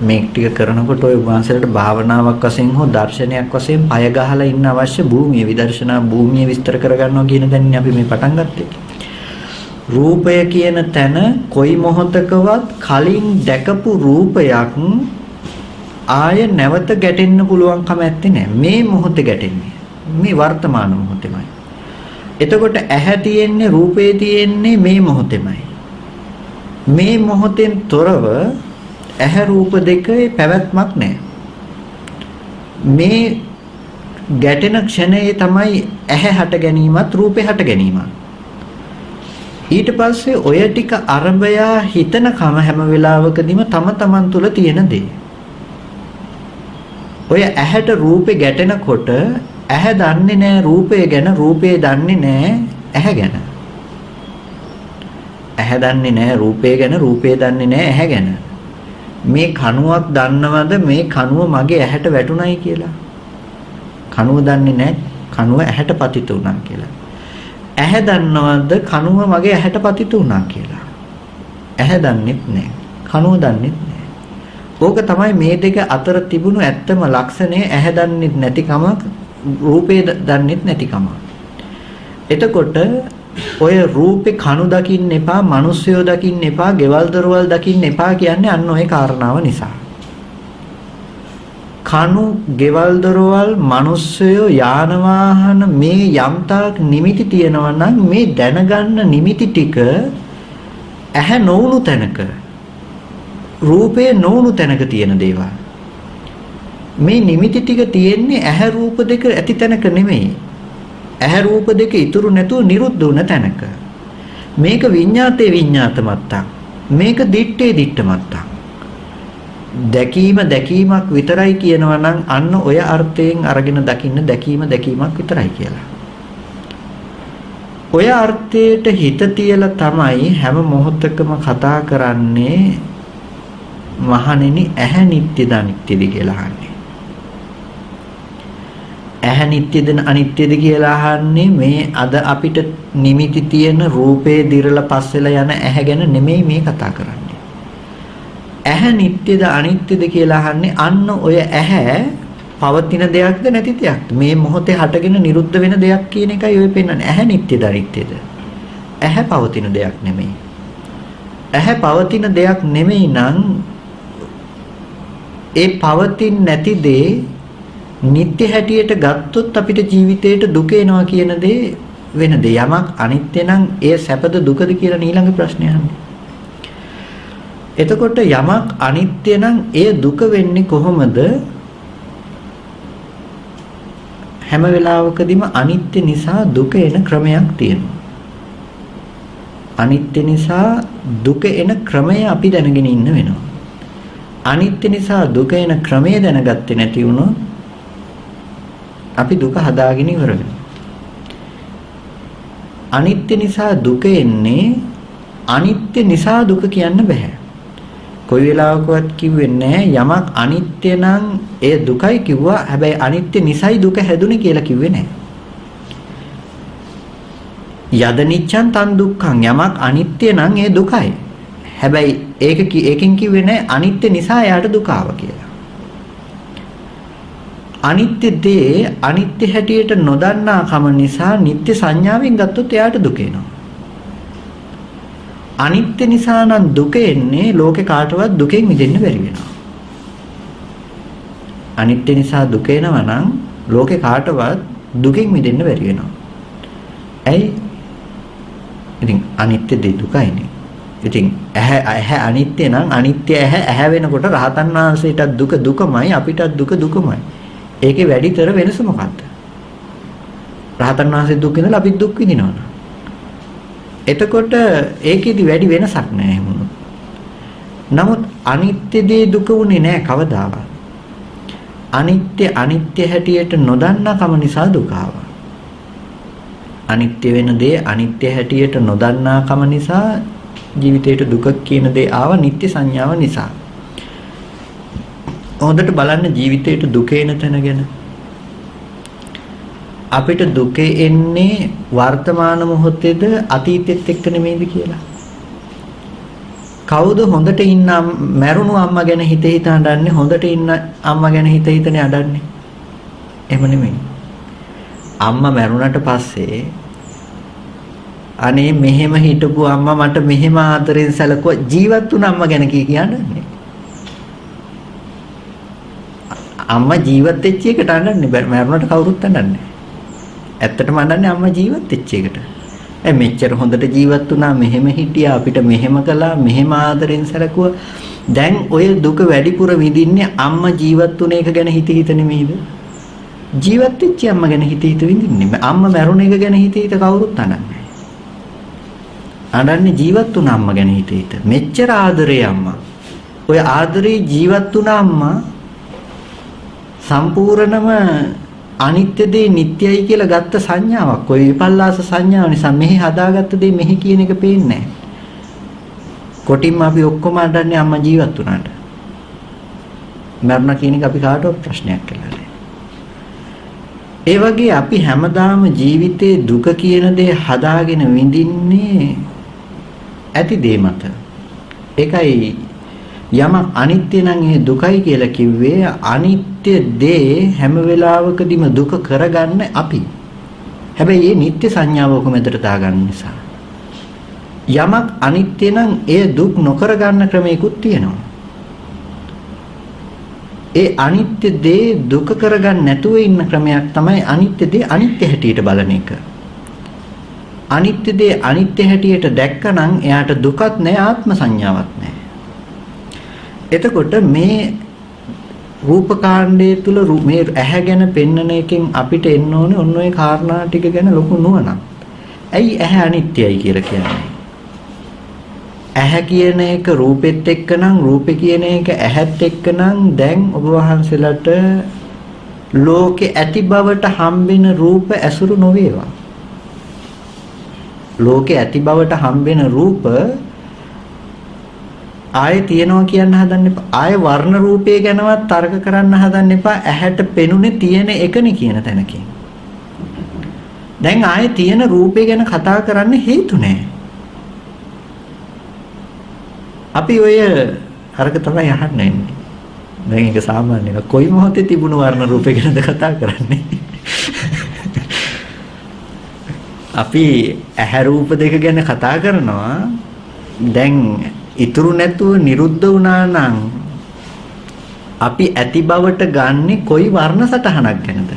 මේක ටික කරනකොට ඔය වංශයට භාවනාවක් වශයෙන් හෝ දර්ශනයක් වශයෙන් පය ගහලා ඉන්න අවශ්‍ය භූමිය විදර්ශනා භූමිය විස්තර කරගන්නවා කියන දැන් අපි මේ පටන් ගත්තේ. රූපය කියන තැන කොයි මොහොතකවත් කලින් දැකපු රූපයක් ආය නැවත ගැටෙන්න පුළුවන්කම නැත්තේ නෑ. මේ මොහොතේ ගැටෙන්නේ. මේ වර්තමාන මොහොතේමයි. එතකොට ඇහැ තියෙන්නේ රූපේ තියෙන්නේ මේ මොහොතේමයි. මේ මොහොතෙන් තොරව ඇහැ රූප දෙකේ පැවැත්මක් නැහැ. මේ ගැටෙන ක්ෂණයේ තමයි ඇහැ හට ගැනීමත් රූපේ හට ගැනීමත්. ඊට පස්සේ ඔය ටික අරබයා හිතන කම හැම වෙලාවකදීම තම තමන් තුළ තියෙන දේ. ඔය ඇහැට රූපේ ගැටෙනකොට ඇහැ දන්නේ නැහැ රූපය ගැන, රූපය දන්නේ නැහැ ඇහැ ගැන. ඇහැ දන්නේ නැහැ රූපය ගැන, රූපය දන්නේ නැහැ ඇහැ ගැන. මේ කණුවක් දන්නවද මේ කණුව මගේ ඇහැට වැටුණයි කියලා? කණුව දන්නේ නැහැ කණුව ඇහැට පතිත වුණා කියලා. ඇහැ දන්නවද කණුව මගේ ඇහැට පතිත වුණා කියලා? ඇහැ දන්නේත් නැහැ කණුව දන්නේත් නැහැ. ඕක තමයි මේ දෙක අතර තිබුණු ඇත්තම ලක්ෂණය. ඇහැ දන්නේත් නැතිකම, රූපේ දන්නේත් නැතිකම. එතකොට ඔය රූපේ කණු දකින්න එපා, මිනිස්සුયો දකින්න එපා, ගෙවල් දොරවල් දකින්න එපා කියන්නේ අන්න ඔය කාරණාව නිසා. කණු, ගෙවල් දොරවල්, මිනිස්සුયો, යාන වාහන මේ යම්තාක් නිමිති තියෙනවා නම් මේ දැනගන්න නිමිති ටික ඇහැ නොවුණු තැනක, රූපේ නොවුණු තැනක තියෙන දේවල්. මේ නිමිති ටික තියෙන්නේ ඇහැ රූප දෙක ඇති තැනක නෙමෙයි. ඇහැ රූප දෙක ඉතුරු නැතුව නිරුද්ධ වුණ තැනක. මේක විඤ්ඤාතේ විඤ්ඤාත මත්තක්. මේක දිත්තේ දිත්ත මත්තක්. දැකීමක් විතරයි කියනවා නම් අන්න ඔය අර්ථයෙන් අරගෙන දකින්න දැකීමක් විතරයි කියලා. ඔය අර්ථයට හිත තියලා තමයි හැම මොහොතකම කතා කරන්නේ මහණෙනි ඇහැ නිට්ටයද අනිත්‍යද කියලා අහන්නේ. ඇහැ නිට්ටයද අනිත්‍යද කියලා අහන්නේ මේ අද අපිට නිමිති තියෙන රූපේ දිරලා පස්සෙලා යන ඇහැ ගැන නෙමෙයි මේ කතා කරන්නේ. ඇහැ නිට්ටයද අනිත්‍යද කියලා අහන්නේ අන්න ඔය ඇහැ පවතින දෙයක්ද නැති දෙයක්ද මේ මොහොතේ හටගෙන නිරුද්ධ වෙන දෙයක් කියන එකයි ඔය පෙන්වන්නේ. ඇහැ නිට්ටයද අනිත්‍යද? ඇහැ පවතින දෙයක් නෙමෙයි. ඇහැ පවතින දෙයක් නෙමෙයි නම් ඒ පවතින් නැති දේ නිත්‍ය හැටියට ගත්තොත් අපිට ජීවිතේට දුක එනවා කියන දේ වෙන දේ. යමක් අනිත්‍ය නම් ඒ සැපද දුකද කියලා ඊළඟ ප්‍රශ්නේ අහන්නේ. එතකොට යමක් අනිත්‍ය නම් ඒ දුක වෙන්නේ කොහොමද? හැම වෙලාවකදීම අනිත්‍ය නිසා දුක එන ක්‍රමයක් තියෙනවා. අනිත්‍ය නිසා දුක එන ක්‍රමය අපි දැනගෙන ඉන්න වෙනවා. අනිත්‍ය නිසා දුක එන ක්‍රමය දැනගත්තේ නැති වුණොත් අපි දුක හදාගෙන ඉවර වෙනවා. අනිත්‍ය නිසා දුක එන්නේ අනිත්‍ය නිසා දුක කියන්න බෑ. කොයි වෙලාවකවත් කිව්වේ නැහැ යමක් අනිත්‍ය නම් ඒ දුකයි කිව්වා. හැබැයි අනිත්‍ය නිසයි දුක හැදුනේ කියලා කිව්වේ නැහැ. යද නිච්ඡන් තන් දුක්ඛං යමක් අනිත්‍ය නම් ඒ දුකයි. හැබැයි ඒකෙන් කිව්වේ නැහැ අනිත්‍ය නිසා එයාට දුක ආවා කියලා. අනිත්‍ය දේ අනිත්‍ය හැටියට නොදන්නා කම නිසා නිත්‍ය සංඥාවෙන් ගත්තොත් එයාට දුක එනවා. අනිත්‍ය නිසා නම් දුක එන්නේ ලෝකේ කාටවත් දුකෙන් මිදෙන්න බැරි වෙනවා. අනිත්‍ය නිසා දුක එනවා නම් ලෝකේ කාටවත් දුකෙන් මිදෙන්න බැරි වෙනවා. ඇයි? ඉතින් අනිත්‍ය දේ දුකයිනේ. ඉතින් ඇහැ අනිත්‍ය නම් අනිත්‍ය ඇහැ වෙනකොට රහතන් වහන්සේටත් දුක දුකමයි අපිටත් දුක දුකමයි. ඒකේ වැඩිතර වෙනස මොකක්ද? රහතන් වහන්සේ දුක් විඳලා අපි දුක් විඳිනවා. එතකොට ඒකෙදි වැඩි වෙනසක් නැහැ මොනොත්. නමුත් අනිත්‍ය දේ දුක උනේ නැහැ කවදාවත්. අනිත්‍ය හැටියට නොදන්නා කම නිසා දුක ආවා. අනිත්‍ය වෙන දේ අනිත්‍ය හැටියට නොදන්නා කම නිසා ජීවිතේට දුක කියන දේ ආවා නිත්‍ය සංඥාව නිසා. හොඳට බලන්න ජීවිතේට දුක එන තැන ගැන. අපිට දුක එන්නේ වර්තමාන මොහොතේද අතීතෙත් එක්ක නෙමෙයිද කියලා. කවුද හොඳට ඉන්න මැරුණු අම්මා ගැන හිත හිත අඬන්නේ, හොඳට ඉන්න අම්මා ගැන හිත හිතනේ අඬන්නේ. එහෙම නෙමෙයි. අම්මා මැරුණට පස්සේ අනේ මෙහෙම හිටපු අම්මා මට මෙහෙම ආදරෙන් සැලකුවා ජීවත් වුණ අම්මා ගැන කියන්නේ. අම්මා ජීවත් වෙච්ච එකට අඬන්නේ මැරුණට කවුරුත් අඬන්නේ. ඇත්තටම අඬන්නේ අම්මා ජීවත් වෙච්ච එකට. මෙච්චර හොඳට ජීවත් වුණා, මෙහෙම හිටියා, අපිට මෙහෙම කළා, මෙහෙම ආදරෙන් සැලකුවා. දැන් ඔය දුක වැඩිපුර විඳින්නේ අම්මා ජීවත් වුණ එක ගැන හිත හිත නෙමෙයිද? ජීවත් වෙච්ච අම්මා ගැන හිත හිත විඳින්නේ. අම්මා මැරුණ එක ගැන හිත හිත කවුරුත් අඬන්නේ. අඬන්නේ ජීවත් වුණ අම්මා ගැන හිත හිත. මෙච්චර ආදරේ අම්මා. ඔය ආදරේ ජීවත් වුණ අම්මා සම්පූර්ණම අනිත්‍ය දේ නිට්ටයයි කියලා ගත්ත සංඥාවක්. ඔය විපල්ලාස සංඥාව නිසා මෙහි හදාගත්ත දේ මෙහි කියන එක පේන්නේ නැහැ. කොටින්ම අපි ඔක්කොම අඬන්නේ අම්මා ජීවත් වුණාට. මරණ කියන එක අපි කාටවත් ප්‍රශ්නයක් කියලා නෑ. ඒ වගේ අපි හැමදාම ජීවිතේ දුක කියන දේ හදාගෙන විඳින්නේ ඇති දේ මත. ඒකයි යම අනිත්‍ය නම් ඒ දුකයි කියලා කිව්වේ. අනිත්‍ය දේ හැම වෙලාවකදීම දුක කරගන්න අපි. හැබැයි මේ නිත්‍ය සංඥාව ඔක මෙතට දාගන්න නිසා. යමක් අනිත්‍ය නම් ඒ දුක් නොකර ගන්න ක්‍රමයකුත් තියෙනවා. ඒ අනිත්‍ය දේ දුක කරගන්න නැතුව ඉන්න ක්‍රමයක් තමයි අනිත්‍ය දේ අනිත්‍ය හැටියට බලන එක. අනිත්‍ය දේ අනිත්‍ය හැටියට දැක්කනම් එයාට දුකත් නැහැ, ආත්ම සංඥාවක් නැහැ. එතකොට මේ රූපකාණ්ඩයේ තුල මේ ඇහැ ගැන පෙන්වන එකෙන් අපිට එන්න ඕනේ ඔන්න ඔය කාරණා ටික ගැන ලොකු නුවණක්. ඇයි ඇහැ අනිත්‍යයි කියලා කියන්නේ? ඇහැ කියන එක රූපෙත් එක්කනම්, රූපේ කියන එක ඇහත් එක්කනම් දැන් ඔබ වහන්සේලාට ලෝකේ ඇති බවට හම්බෙන රූප ඇසුරු නොවේවා. ලෝකේ ඇති බවට හම්බෙන රූප ආයේ තියනවා කියන්න හදන්න එපා. ආයේ වර්ණ රූපය ගැනවත් තර්ක කරන්න හදන්න එපා. ඇහැට පෙනුනේ තියෙන එකනේ කියන තැනකින්. දැන් ආයේ තියෙන රූපය ගැන කතා කරන්න හේතු නැහැ. අපි ඔය අරක තමයි අහන්නේ. දැන් ඒක සාමාන්‍ය එක. කොයි මොහොතේ තිබුණු වර්ණ රූපය ගැනද කතා කරන්නේ? අපි ඇහැ රූප දෙක ගැන කතා කරනවා. දැන් ඉතුරු නැතුව නිරුද්ධ වුණා නම් අපි ඇති බවට ගන්නෙ කොයි වර්ණ සටහනක් ගැනද?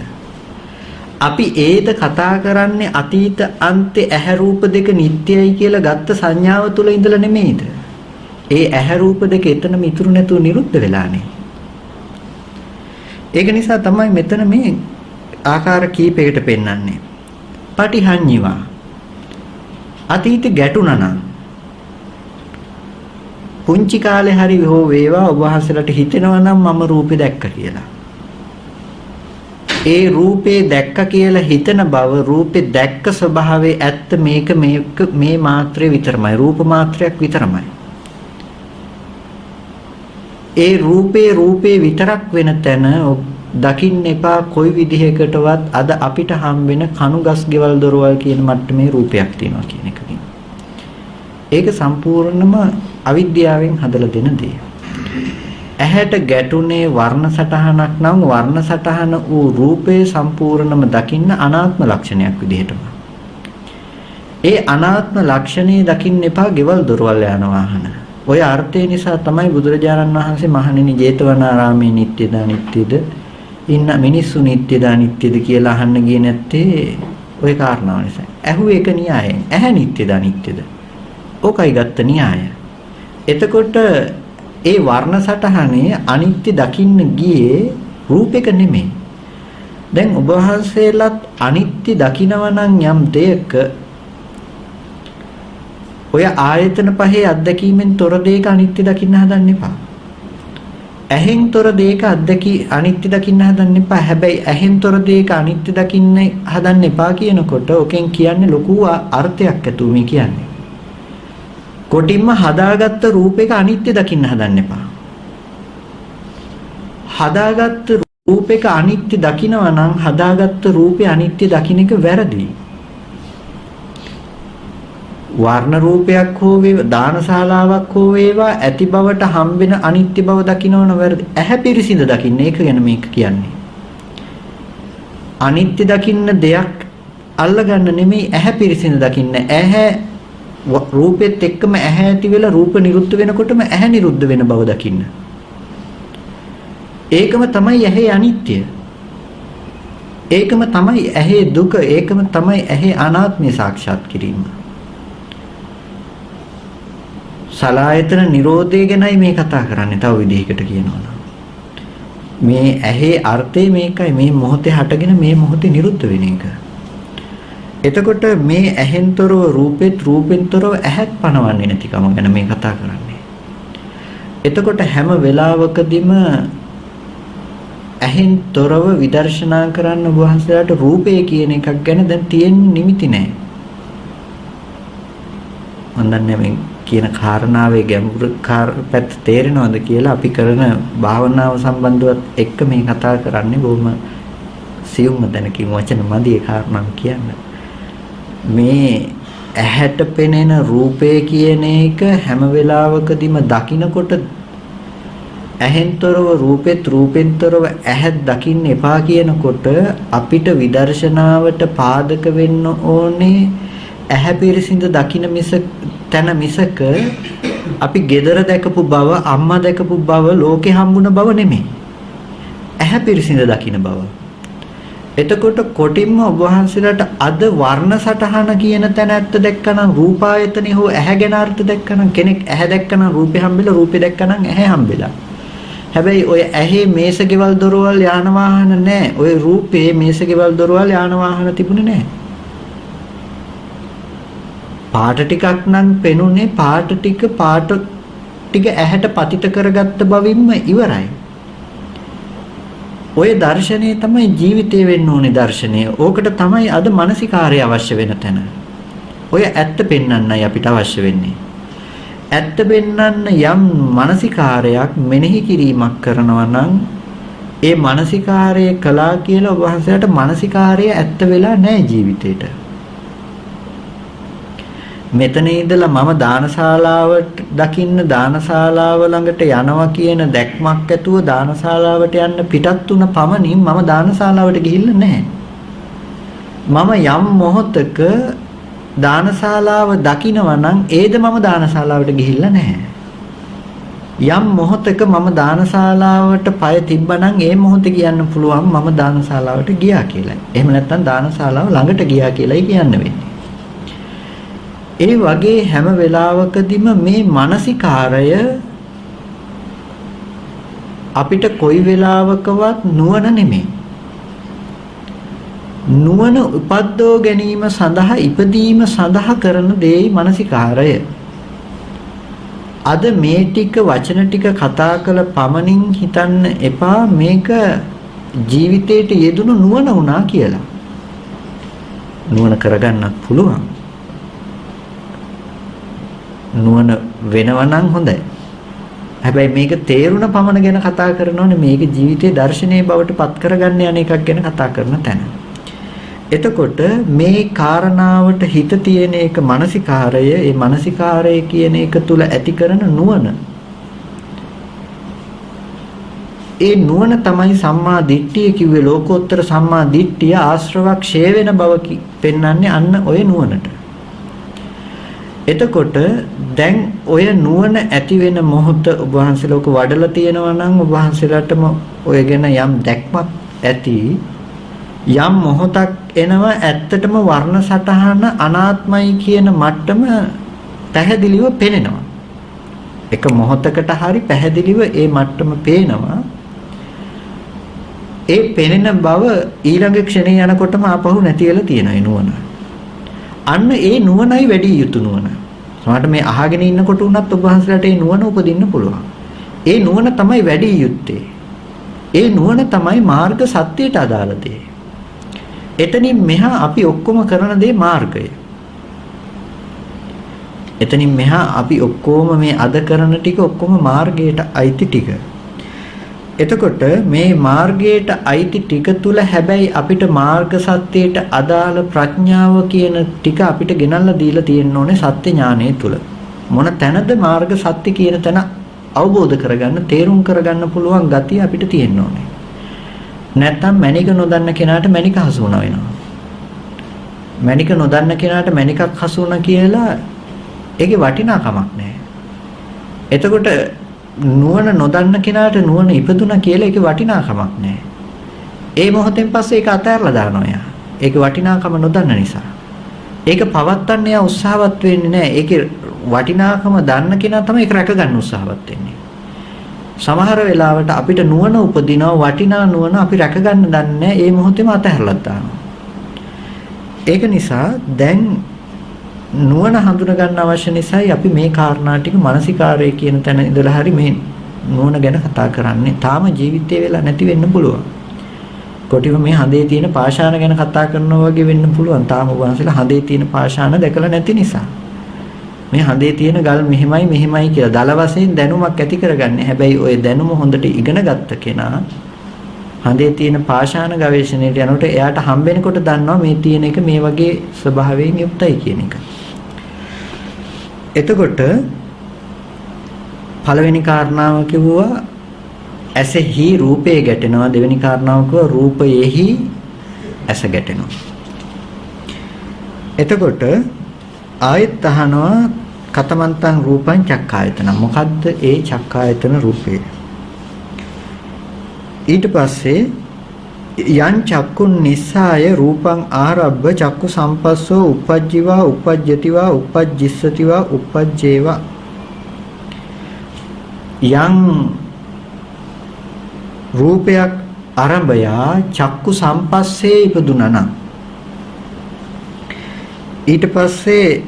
අපි ඒද කතා කරන්නේ අතීත අන්තේ ඇහැ රූප දෙක නිට්ටයයි කියලා ගත්ත සංඥාව තුල ඉඳලා නෙමෙයිද? ඒ ඇහැ රූප දෙක එතනම ඉතුරු නැතුව නිරුද්ධ වෙලානේ. ඒක නිසා තමයි මෙතන මේ ආකාර කීපයකට පෙන්වන්නේ. පටිහඤ්ඤිවා අතීත ගැටුණා නම් පුංචි කාලේ හරි හෝ වේවා ඔබ වහන්සේලාට හිතෙනවා නම් මම රූපේ දැක්ක කියලා. ඒ රූපේ දැක්ක කියලා හිතන බව රූපේ දැක්ක ස්වභාවයේ ඇත්ත මේක මේ මාත්‍රේ විතරමයි. රූප මාත්‍රයක් විතරමයි. ඒ රූපේ විතරක් වෙන තැන දකින්න එපා කොයි විදිහකටවත් අද අපිට හම්බෙන කණු ගස් ගෙවල් දොරවල් කියන මට්ටමේ රූපයක් තියෙනවා කියන එකකින්. ඒක සම්පූර්ණම අවිද්‍යාවෙන් හදලා දෙන දේ. ඇහැට ගැටුනේ වර්ණ සටහනක් නම් වර්ණ සටහන වූ රූපේ සම්පූර්ණම දකින්න අනාත්ම ලක්ෂණයක් විදිහටම. ඒ අනාත්ම ලක්ෂණේ දකින්න එපා ගෙවල් දොරවල් යන වාහන. ඔය අර්ථය නිසා තමයි බුදුරජාණන් වහන්සේ මහණෙනි ජේතවනාරාමේ නිට්ටයද අනිත්‍යද ඉන්න මිනිස්සු නිට්ටයද අනිත්‍යද කියලා අහන්න ගියේ නැත්තේ ওই කාරණාව නිසා. ඇහුවේ එක න්‍යායෙන්. ඇහැ නිට්ටයද අනිත්‍යද? ඕකයි ගත්ත න්‍යාය. එතකොට ඒ වර්ණ සටහනේ අනිත්‍ය දකින්න ගියේ රූපයක නෙමෙයි. දැන් ඔබ වහන්සේලාත් අනිත්‍ය දකිනවා නම් යම් දෙයක ඔය ආයතන පහේ අත්දැකීමෙන් තොර දෙයක අනිත්‍ය දකින්න හදන්න එපා. ඇහෙන් තොර දෙයක අනිත්‍ය දකින්න හදන්න එපා. හැබැයි ඇහෙන් තොර දෙයක අනිත්‍ය දකින්න හදන්න එපා කියනකොට ඔකෙන් කියන්නේ ලොකු අර්ථයක් ඇතුව මේ කියන්නේ. කොටින්ම හදාගත්ත රූපයක අනිත්‍ය දකින්න හදන්න එපා. හදාගත්ත රූපයක අනිත්‍ය දකිනවා නම් හදාගත්ත රූපේ අනිත්‍ය දකින්න එක වැරදි. වර්ණ රූපයක් හෝ වේවා දානශාලාවක් හෝ වේවා ඇති බවට හම්බෙන අනිත්‍ය බව දකින්නවන වැරදි. ඇහැ පිරිසිඳ දකින්න ඒක ගැන මේක කියන්නේ. අනිත්‍ය දකින්න දෙයක් අල්ලගන්න නෙමෙයි ඇහැ පිරිසිඳ දකින්න. ඇහැ රූපෙත් එක්කම ඇහැ ඇති වෙලා රූප නිරුද්ධ වෙනකොටම ඇහැ නිරුද්ධ වෙන බව දකින්න. ඒකම තමයි ඇහි අනිත්‍ය. ඒකම තමයි ඇහි දුක. ඒකම තමයි ඇහි අනාත්මය සාක්ෂාත් කිරීම. සලායතන නිරෝධය ගැනයි මේ කතා කරන්නේ. තව විදිහකට කියනවා නම් මේ ඇහි අර්ථය මේකයි. මේ මොහොතේ හටගෙන මේ මොහොතේ නිරුද්ධ වෙන එක. එතකොට මේ ඇහෙන්තරව රූපෙන්තරව ඇහත් පනවන්නේ නැතිකම ගැන මේ කතා කරන්නේ. එතකොට හැම වෙලාවකදීම ඇහෙන්තරව විදර්ශනා කරන්න වහන්සේලාට රූපය කියන එකක් ගැන දැන් තියෙන නිමිති නැහැ. මම දන්නේ මේ කියන කාරණාවේ ගැඹුරු පැත්ත තේරෙනවද කියලා අපි කරන භාවනාව සම්බන්ධවත් එක්ක මේ කතා කරන්නේ බොහොම සියුම්ම දැනකින් වචන මදි ඒ කාරණාව කියන්න. මේ ඇහැට පෙනෙන රූපය කියන එක හැම වෙලාවකදීම දකින්නකොට ඇහෙන්තරව රූපෙන්තරව ඇහත් දකින්න එපා කියනකොට අපිට විදර්ශනාවට පාදක වෙන්න ඕනේ ඇහැ පිරිසිඳ දකින්න මිසක අපි gedara දැකපු බව අම්මා දැකපු බව ලෝකේ හම්බුන බව නෙමෙයි. ඇහැ පිරිසිඳ දකින්න බව. එතකොට කොටින්ම ඔබ වහන්සේලාට අද වර්ණ සටහන කියන තැන ඇත්ත දැක්කනම් රූපායතනෙ හෝ ඇහැ ගැන අර්ථ දැක්කනම් කෙනෙක් ඇහැ දැක්කනම් රූපේ හම්බෙලා රූපේ දැක්කනම් ඇහැ හම්බෙලා. හැබැයි ඔය ඇහි මේසකෙවල් දොරවල් යාන වාහන නැහැ. ඔය රූපේ මේසකෙවල් දොරවල් යාන වාහන තිබුණේ නැහැ. පාට ටිකක් නම් පෙනුනේ පාට ටික ඇහැට පතිත කරගත්ත බවින්ම ඉවරයි. ඔය දර්ශනය තමයි ජීවිතේ වෙන්න ඕනේ දර්ශනය. ඕකට තමයි අද මානසිකාර්ය අවශ්‍ය වෙන තැන. ඔය ඇත්ත පෙන්වන්නයි අපිට අවශ්‍ය වෙන්නේ. ඇත්ත පෙන්වන්න යම් මානසිකාර්යයක් මෙනෙහි කිරීමක් කරනවා නම් ඒ මානසිකාර්යය කළා කියලා ඔබ වහන්සේට මානසිකාර්යය ඇත්ත වෙලා නැහැ ජීවිතේට. මෙතන ඉඳලා මම දානශාලාවට දකින්න දානශාලාව ළඟට යනවා කියන දැක්මක් ඇතුව දානශාලාවට යන්න පිටත් වුණ පමණින් මම දානශාලාවට ගිහිල්ලා නැහැ. මම යම් මොහොතක දානශාලාව දකිනවා නම් ඒද මම දානශාලාවට ගිහිල්ලා නැහැ. යම් මොහොතක මම දානශාලාවට පය තිබ්බනම් ඒ මොහොතේ කියන්න පුළුවන් මම දානශාලාවට ගියා කියලා. එහෙම නැත්නම් දානශාලාව ළඟට ගියා කියලායි කියන්න වෙන්නේ. ඒ වගේ හැම වෙලාවකදීම මේ මානසිකාරය අපිට කොයි වෙලාවකවත් නුවණ නෙමෙයි. නුවණ උපද්දව ගැනීම සඳහා ඉපදීම සඳහා කරන දෙයි මානසිකාරය. අද මේ ටික වචන ටික කතා කළ පමණින් හිතන්න එපා මේක ජීවිතේට යෙදුණු නුවණ වුණා කියලා. නුවණ කරගන්නත් පුළුවන්. නුවණ වෙනවා නම් හොඳයි. හැබැයි මේක තේරුණ පමණ ගැන කතා කරනෝනේ මේක ජීවිතයේ දර්ශනීය බවට පත් කරගන්න යන එකක් ගැන කතා කරන තැන. එතකොට මේ කාරණාවට හිත තියෙන එක මානසිකාරය, ඒ මානසිකාරය කියන එක තුල ඇති කරන නුවණ. ඒ නුවණ තමයි සම්මා දිට්ඨිය කිව්වේ. ලෝකෝත්තර සම්මා දිට්ඨිය ආශ්‍රවක් ඡේ වෙන බව පෙන්වන්නේ අන්න ඔය නුවණට. එතකොට දැන් ඔය නුවණ ඇති වෙන මොහොත ඔබ වහන්සේලෝක වඩලා තියෙනවා නම් ඔබ වහන්සේලාටම ඔය ගැන යම් දැක්මක් ඇති. යම් මොහොතක් එනවා ඇත්තටම වර්ණ සටහන අනාත්මයි කියන මට්ටම පැහැදිලිව පේනවා. එක මොහොතකට හරි පැහැදිලිව ඒ මට්ටම පේනවා. ඒ පෙනෙන බව ඊළඟ ක්ෂණේ යනකොටම ආපහු නැති වෙලා තියෙනවා ඒ නුවණ. අන්න ඒ නුවණයි වැඩි යුතු නුවණ. සමහරට මේ අහගෙන ඉන්නකොට උනත් ඔබ වහන්සේලාට ඒ නුවණ උපදින්න පුළුවන්. ඒ නුවණ තමයි වැඩි යුත්තේ. ඒ නුවණ තමයි මාර්ග සත්‍යයට අදාළ දේ. එතනින් මෙහා අපි ඔක්කොම කරන දේ මාර්ගය. එතනින් මෙහා අපි ඔක්කොම මේ අද කරන ටික ඔක්කොම මාර්ගයට අයිති ටික. එතකොට මේ මාර්ගයට අයිති ටික තුල හැබැයි අපිට මාර්ග සත්‍යයට අදාළ ප්‍රඥාව කියන ටික අපිට ගෙනල්ලා දීලා තියෙන්න ඕනේ සත්‍ය ඥානයේ තුල. මොන තැනද මාර්ග සත්‍ය කියන තැන අවබෝධ කරගන්න, තේරුම් කරගන්න පුළුවන් ගතිය අපිට තියෙන්න ඕනේ. නැත්තම් මණික නොදන්න කෙනාට මණික හසු වෙනවා. මණික නොදන්න කෙනාට මණිකක් හසු වුණා කියලා ඒකේ වටිනාකමක් නැහැ. එතකොට නුවණ නොදන්න කෙනාට නුවණ ඉපදුනා කියලා ඒකේ වටිනාකමක් නැහැ. ඒ මොහොතෙන් පස්සේ ඒක අතහැරලා දානවා යා. ඒකේ වටිනාකම නොදන්න නිසා. ඒක පවත්වන්න යා උත්සාහවත් වෙන්නේ නැහැ. ඒකේ වටිනාකම දන්න කෙනා තමයි ඒක රැකගන්න උත්සාහවත් වෙන්නේ. සමහර වෙලාවට අපිට නුවණ උපදිනවා, වටිනා නුවණ අපි රැකගන්න දන්නේ නැහැ. ඒ මොහොතේම අතහැරලා දානවා. ඒක නිසා දැන් නුවණ හඳුනා ගන්න අවශ්‍ය නිසායි අපි මේ කාරණා ටික මානසිකාරය කියන තැන ඉඳලා හරි මේ නුවණ ගැන කතා කරන්නේ. තාම ජීවිතේ වෙලා නැති වෙන්න පුළුවන්. කොටිම මේ හඳේ තියෙන පාෂාණ ගැන කතා කරනවා වගේ වෙන්න පුළුවන්. තාම වහන්සේලා හඳේ තියෙන පාෂාණ දැකලා නැති නිසා. මේ හඳේ තියෙන ගල් මෙහෙමයි කියලා දල වශයෙන් දැනුමක් ඇති කරගන්නේ. හැබැයි ওই දැනුම හොඳට ඉගෙන ගත්ත කෙනා හඳේ තියෙන පාෂාණ ගවේෂණයට යනකොට එයාට හම්බෙනකොට දන්නවා මේ තියෙන එක මේ වගේ ස්වභාවයෙන් යුක්තයි කියන එක. එතකොට පළවෙනි කාරණාව කිව්වා ඇසෙහි රූපේ ගැටෙනවා. දෙවෙනි කාරණාව කිව්වා රූපයෙහි ඇස ගැටෙනවා. එතකොට ආයත් අහනවා කතමන්තං රූපං චක්ඛායතන. මොකද්ද ඒ චක්ඛායතන රූපේ? ඊට පස්සේ යං චක්කුන් නිස්සාය රූපං ආරබ්බ චක්කු සම්පස්සෝ uppajjiva uppajjativa uppajjissativa uppajjeva යං රූපයක් ආරම්භය චක්කු සම්පස්සේ ඉපදුනනම් ඊට පස්සේ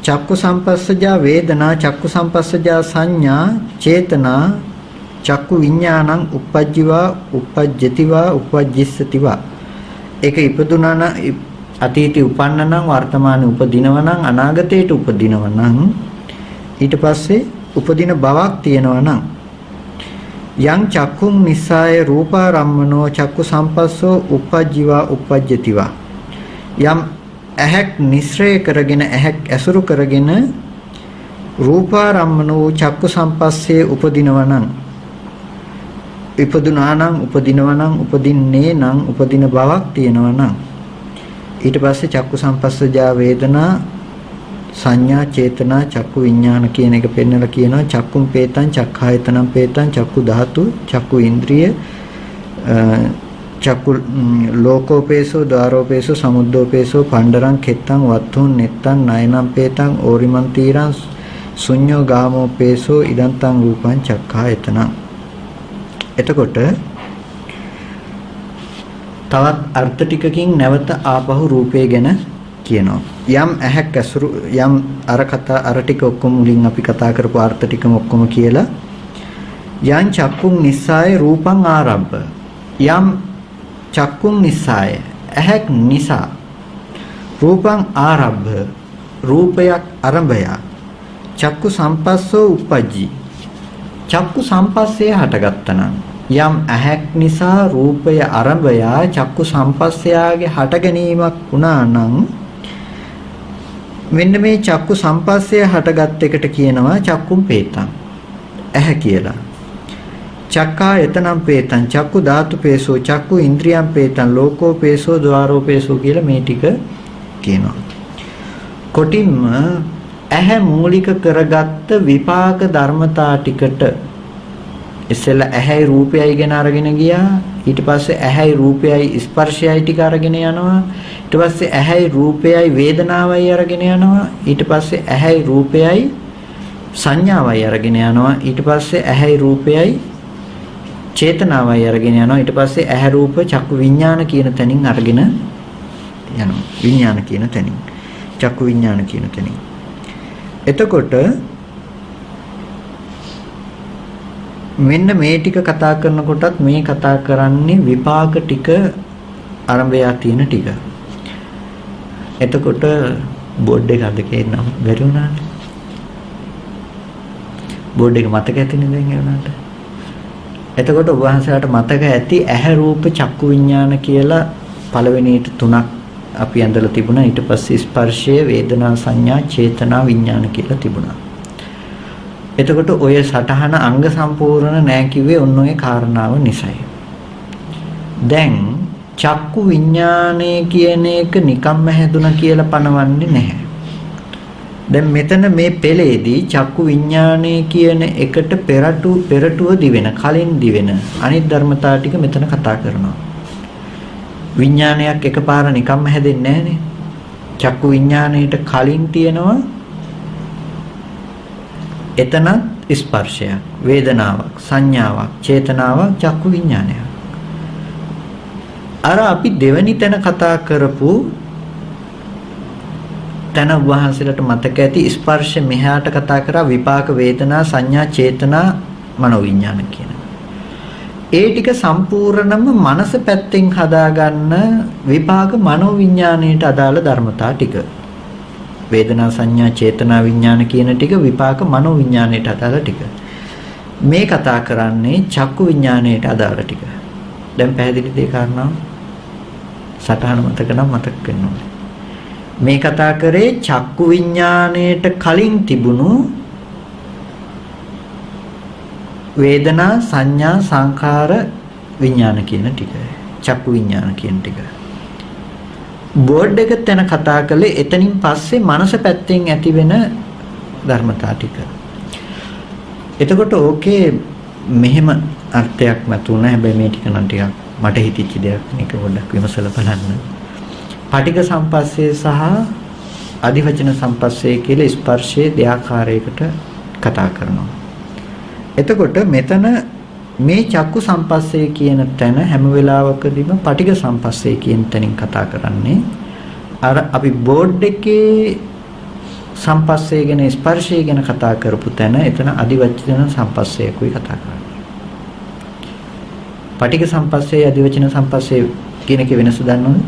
චක්කු සම්පස්සජා වේදනා චක්කු සම්පස්සජා සංඥා චේතනා චක්කු විඥානං uppajjiva uppajjativa uppajjissativa ඒක ඉපදුනා නම් අතීතේ උපන්න නම් වර්තමානයේ උපදිනව නම් අනාගතයට උපදිනව නම් ඊට පස්සේ උපදින බවක් තියෙනවා නම් යං චක්කුං නිස්සාය රූපාරම්මනෝ චක්කු සම්පස්සෝ uppajjiva uppajjativa යම් ඇහැක් නිස්සය කරගෙන ඇහැක් ඇසුරු කරගෙන රූපාරම්මනෝ චක්කු සම්පස්සේ උපදිනවා නම් ඉපදුනා නම් උපදිනවා නම් උපදින්නේ නම් උපදින බවක් තියෙනවා නම් ඊට පස්සේ චක්කු සම්පස්සජා වේදනා සංඥා චේතනා චක්කු විඥාන කියන එක පෙන්නලා කියනවා චක්කුම් පේතං චක්ඛායතනම් පේතං චක්කු ධාතු චක්කු ඉන්ද්‍රිය චක්කු ලෝකෝපේසෝ ද්වාරෝපේසෝ සමුද්දෝපේසෝ පණ්ඩරං කෙත්තං වත්තුන් නෙත්තං නයනම් පේතං ඕරිමන් තීරං ශුඤ්ඤෝ ගාමෝපේසෝ ඉදන්තං රූපං චක්ඛායතනං. එතකොට තවත් අර්ථ ටිකකින් නැවත ආපහු රූපය ගැන කියනවා. යම් ඇහැක් ඇසුරු යම් අර ටික ඔක්කොම මුලින් අපි කතා කරපු අර්ථ ටිකම ඔක්කොම කියලා යං චක්කුං නිස්සාය රූපං ආරම්භ යම් චක්කුං නිස්සාය ඇහැක් නිසා රූපං ආරම්භ රූපයක් ආරම්භය චක්කු සම්පස්සෝ uppajji චක්කු සම්පස්සේ හටගත්තනම් යම් ඇහැක් නිසා රූපය ආරම්භය චක්කු සම්පස්සයාගේ හට ගැනීමක් වුණා නම් මෙන්න මේ චක්කු සම්පස්සය හටගත් එකට කියනවා චක්කුම් පේතං ඇහැ කියලා. චක්ඛායතනම් පේතං චක්කු ධාතුපේසෝ චක්කු ඉන්ද්‍රියං පේතං ලෝකෝපේසෝ ద్వාරෝපේසෝ කියලා මේ ටික කියනවා. කොටින්ම ඇහැ මූලික කරගත්ත විපාක ධර්මතා ටිකට ඉස්සෙල්ලා ඇහැයි රූපයයි ගැන අරගෙන ගියා. ඊට පස්සේ ඇහැයි රූපයයි ස්පර්ශයයි ටික අරගෙන යනවා. ඊට පස්සේ ඇහැයි රූපයයි වේදනාවයි අරගෙන යනවා. ඊට පස්සේ ඇහැයි රූපයයි සංඥාවයි අරගෙන යනවා. ඊට පස්සේ ඇහැයි රූපයයි චේතනාවයි අරගෙන යනවා. ඊට පස්සේ ඇහැ රූප චක්කු විඥාන කියන තැනින් අරගෙන යනවා. විඥාන කියන තැනින් චක්කු විඥාන කියන තැනින්. එතකොට මෙන්න මේ ටික කතා කරනකොටත් මේ කතා කරන්නේ විපාක ටික ආරම්භය තියෙන ටික. එතකොට බෝඩ් එක අද කියන්න බැරි වුණානේ. බෝඩ් එක මතක ඇතිනේ දැන් ඒ වුණාට. එතකොට ඔබ වහන්සේලාට මතක ඇති ඇහැ රූප චක්කු විඥාන කියලා පළවෙනිට තුනක් අපි ඇඳලා තිබුණා. ඊට පස්සේ ස්පර්ශය, වේදනා, සංඥා, චේතනා, විඥාන කියලා තිබුණා. එතකොට ඔය සටහන අංග සම්පූර්ණ නැහැ කිව්වේ ඔන්න ඔය කාරණාව නිසායි. දැන් චක්කු විඥානය කියන එක නිකම්ම හැදුනා කියලා පනවන්නේ නැහැ. දැන් මෙතන මේ පෙළේදී චක්කු විඥානය කියන එකට පෙරටුව දිවෙන, කලින් දිවෙන අනිත් ධර්මතා ටික මෙතන කතා කරනවා. විඥානයක් එකපාර නිකම්ම හැදෙන්නේ නැහනේ. චක්කු විඥාණයට කලින් තියෙනවා එතන ස්පර්ශයක්, වේදනාවක්, සංඥාවක්, චේතනාවක්, චක්කු විඥානයක්. අර අපි දෙවනි තැන කතා කරපු තන වහන්සේලට මතක ඇති ස්පර්ශ මෙහාට කතා කරා විපාක, වේදනා, සංඥා, චේතනා, මනෝවිඥාන කියන. ඒ ටික සම්පූර්ණම මනස පැත්තෙන් හදාගන්න විපාක මනෝවිඥාණයට අදාළ ධර්මතා ටික. වේදනා, සංඥා, චේතනා, විඥාන කියන ටික විපාක මනෝවිඥාණයට අදාළ ටික. මේ කතා කරන්නේ චක්කු විඥාණයට අදාළ ටික. දැන් පැහැදිලිද ඒ කාරණාව? සටහන මතක නම් මතක් වෙන්න ඕනේ. මේ කතා කරේ චක්කු විඥාණයට කලින් තිබුණු වේදනා, සංඥා, සංඛාර, විඥාන කියන ටික. චක්කු විඥාන කියන ටික. බෝඩ් එක තැන කතා කළේ එතනින් පස්සේ මනස පැත්තෙන් ඇති වෙන ධර්මතා ටික. එතකොට ඕකේ මෙහෙම අර්ථයක් මතුණා. හැබැයි මේ ටික නම් ටිකක් මට හිතිච්ච දෙයක්. මේක පොඩ්ඩක් විමසලා බලන්න. පටිඝ සම්පස්සේ සහ අධිවචන සම්පස්සේ කියලා ස්පර්ශයේ දෙආකාරයකට කතා කරනවා. එතකොට මෙතන මේ චක්කු සම්පස්සේ කියන තැන හැම වෙලාවකදීම පටිඝ සම්පස්සේ කියන තැනින් කතා කරන්නේ අර අපි බෝඩ් එකේ සම්පස්සේ ගැන, ස්පර්ශය ගැන කතා කරපු තැන එතන අධිවචන සම්පස්සේකුයි කතා කරන්නේ. පටිඝ සම්පස්සේ, අධිවචන සම්පස්සේ කියන එකේ වෙනස දන්නවද?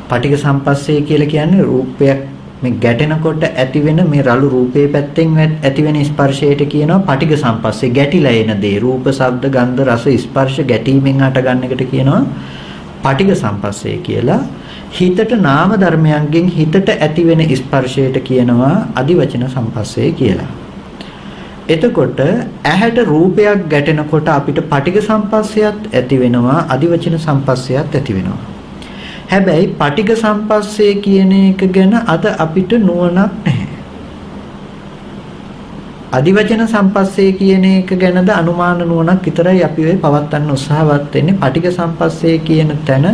පටිඝ සම්පස්සේ කියලා කියන්නේ රූපයක් මේ ගැටෙනකොට ඇති වෙන මේ රළු රූපේ පැත්තෙන් ඇති වෙන ස්පර්ශයට කියනවා පටිඝ සම්පස්සේ. ගැටිලා එන දේ, රූප, ශබ්ද, ගන්ධ, රස, ස්පර්ශ ගැටීමෙන් හට ගන්න එකට කියනවා පටිඝ සම්පස්සේ කියලා. හිතට නාම ධර්මයන්ගෙන් හිතට ඇති වෙන ස්පර්ශයට කියනවා අධිවචන සම්පස්සේ කියලා. එතකොට ඇහැට රූපයක් ගැටෙනකොට අපිට පටිඝ සම්පස්සයත් ඇති වෙනවා, අධිවචන සම්පස්සයත් ඇති වෙනවා. හැබැයි පටිඝ සම්පස්සේ කියන එක ගැන අද අපිට නුවණක් නැහැ. අධිවචන සම්පස්සේ කියන එක ගැනද අනුමාන නුවණක් විතරයි අපි වෙ පවත්වන්න උත්සාහවත් වෙන්නේ. පටිඝ සම්පස්සේ කියන තැන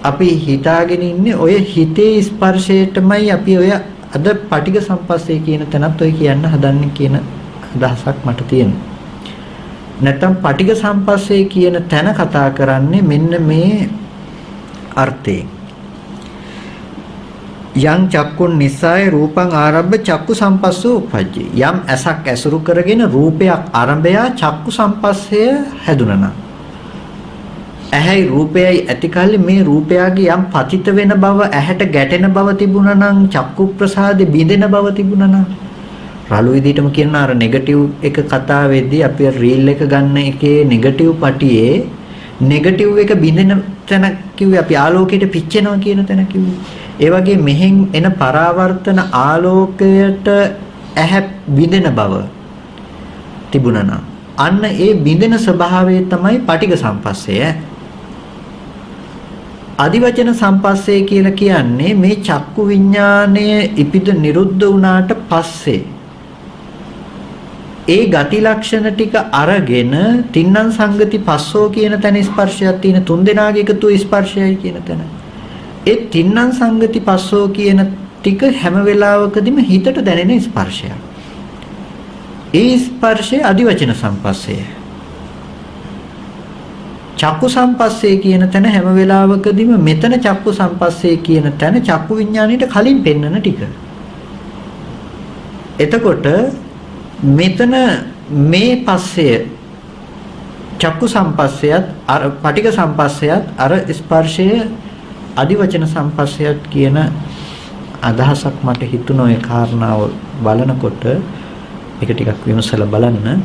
අපි හිතාගෙන ඉන්නේ ඔය හිතේ ස්පර්ශයටමයි අපි ඔය අද පටිඝ සම්පස්සේ කියන තැනත් ඔය කියන්න හදන්නේ කියන අදහසක් මට තියෙනවා. නැත්තම් පටිඝ සම්පස්සේ කියන තැන කතා කරන්නේ මෙන්න මේ අර්ථයෙන්. යං චක්කුන් නිසාය රූපං ආරම්භ චක්කු සම්පස්සෝ උපජ්ජේ. යම් ඇසක් ඇසුරු කරගෙන රූපයක් ආරම්භය චක්කු සම්පස්සය හැදුනනම්. ඇහැයි රූපයයි ඇති කල්ලි මේ රූපයගේ යම් පතිත වෙන බව, ඇහැට ගැටෙන බව තිබුණා නම්, චක්කු ප්‍රසාදේ බිඳෙන බව තිබුණා නම්, රළු විදිහටම කියන අර නෙගටිව් එක කතාවේදී අපි රීල් එක ගන්න එකේ නෙගටිව් පටියේ නෙගටිව් එක බිඳෙන තැන කිව්වේ අපි ආලෝකයට පිච්චෙනවා කියන තැන කිව්වේ. ඒ වගේ මෙහෙන් එන පරාවර්තන ආලෝකයට ඇහැ බිඳෙන බව තිබුණා නම් අන්න ඒ බිඳෙන ස්වභාවය තමයි පටිඝ සම්පස්සය. අධිවචන සම්පස්සේ කියලා කියන්නේ මේ චක්කු විඥානය ඉපිද නිරුද්ධ වුණාට පස්සේ ඒ ගති ලක්ෂණ ටික අරගෙන තින්නම් සංගති පස්සෝ කියන තැන ස්පර්ශයක් තියෙන, තුන් දෙනාගේ එකතු ස්පර්ශයයි කියන තැන. ඒ තින්නම් සංගති පස්සෝ කියන ටික හැම වෙලාවකදීම හිතට දැනෙන ස්පර්ශයක්. ඒ ස්පර්ශය අධිවචන සම්පස්සය. චක්කු සම්පස්සේ කියන තැන හැම වෙලාවකදීම මෙතන චක්කු සම්පස්සේ කියන තැන චක්කු විඥාණයට කලින් පෙන්වන ටික. එතකොට මෙතන මේ පස්සය චක්කු සම්පස්සයත් අර පටිඝ සම්පස්සයත් අර ස්පර්ශය අධිවචන සම්පස්සයත් කියන අදහසක් මට හිතුණා. ඒ කාරණාව බලනකොට ඒක ටිකක් විමසලා බලන්න.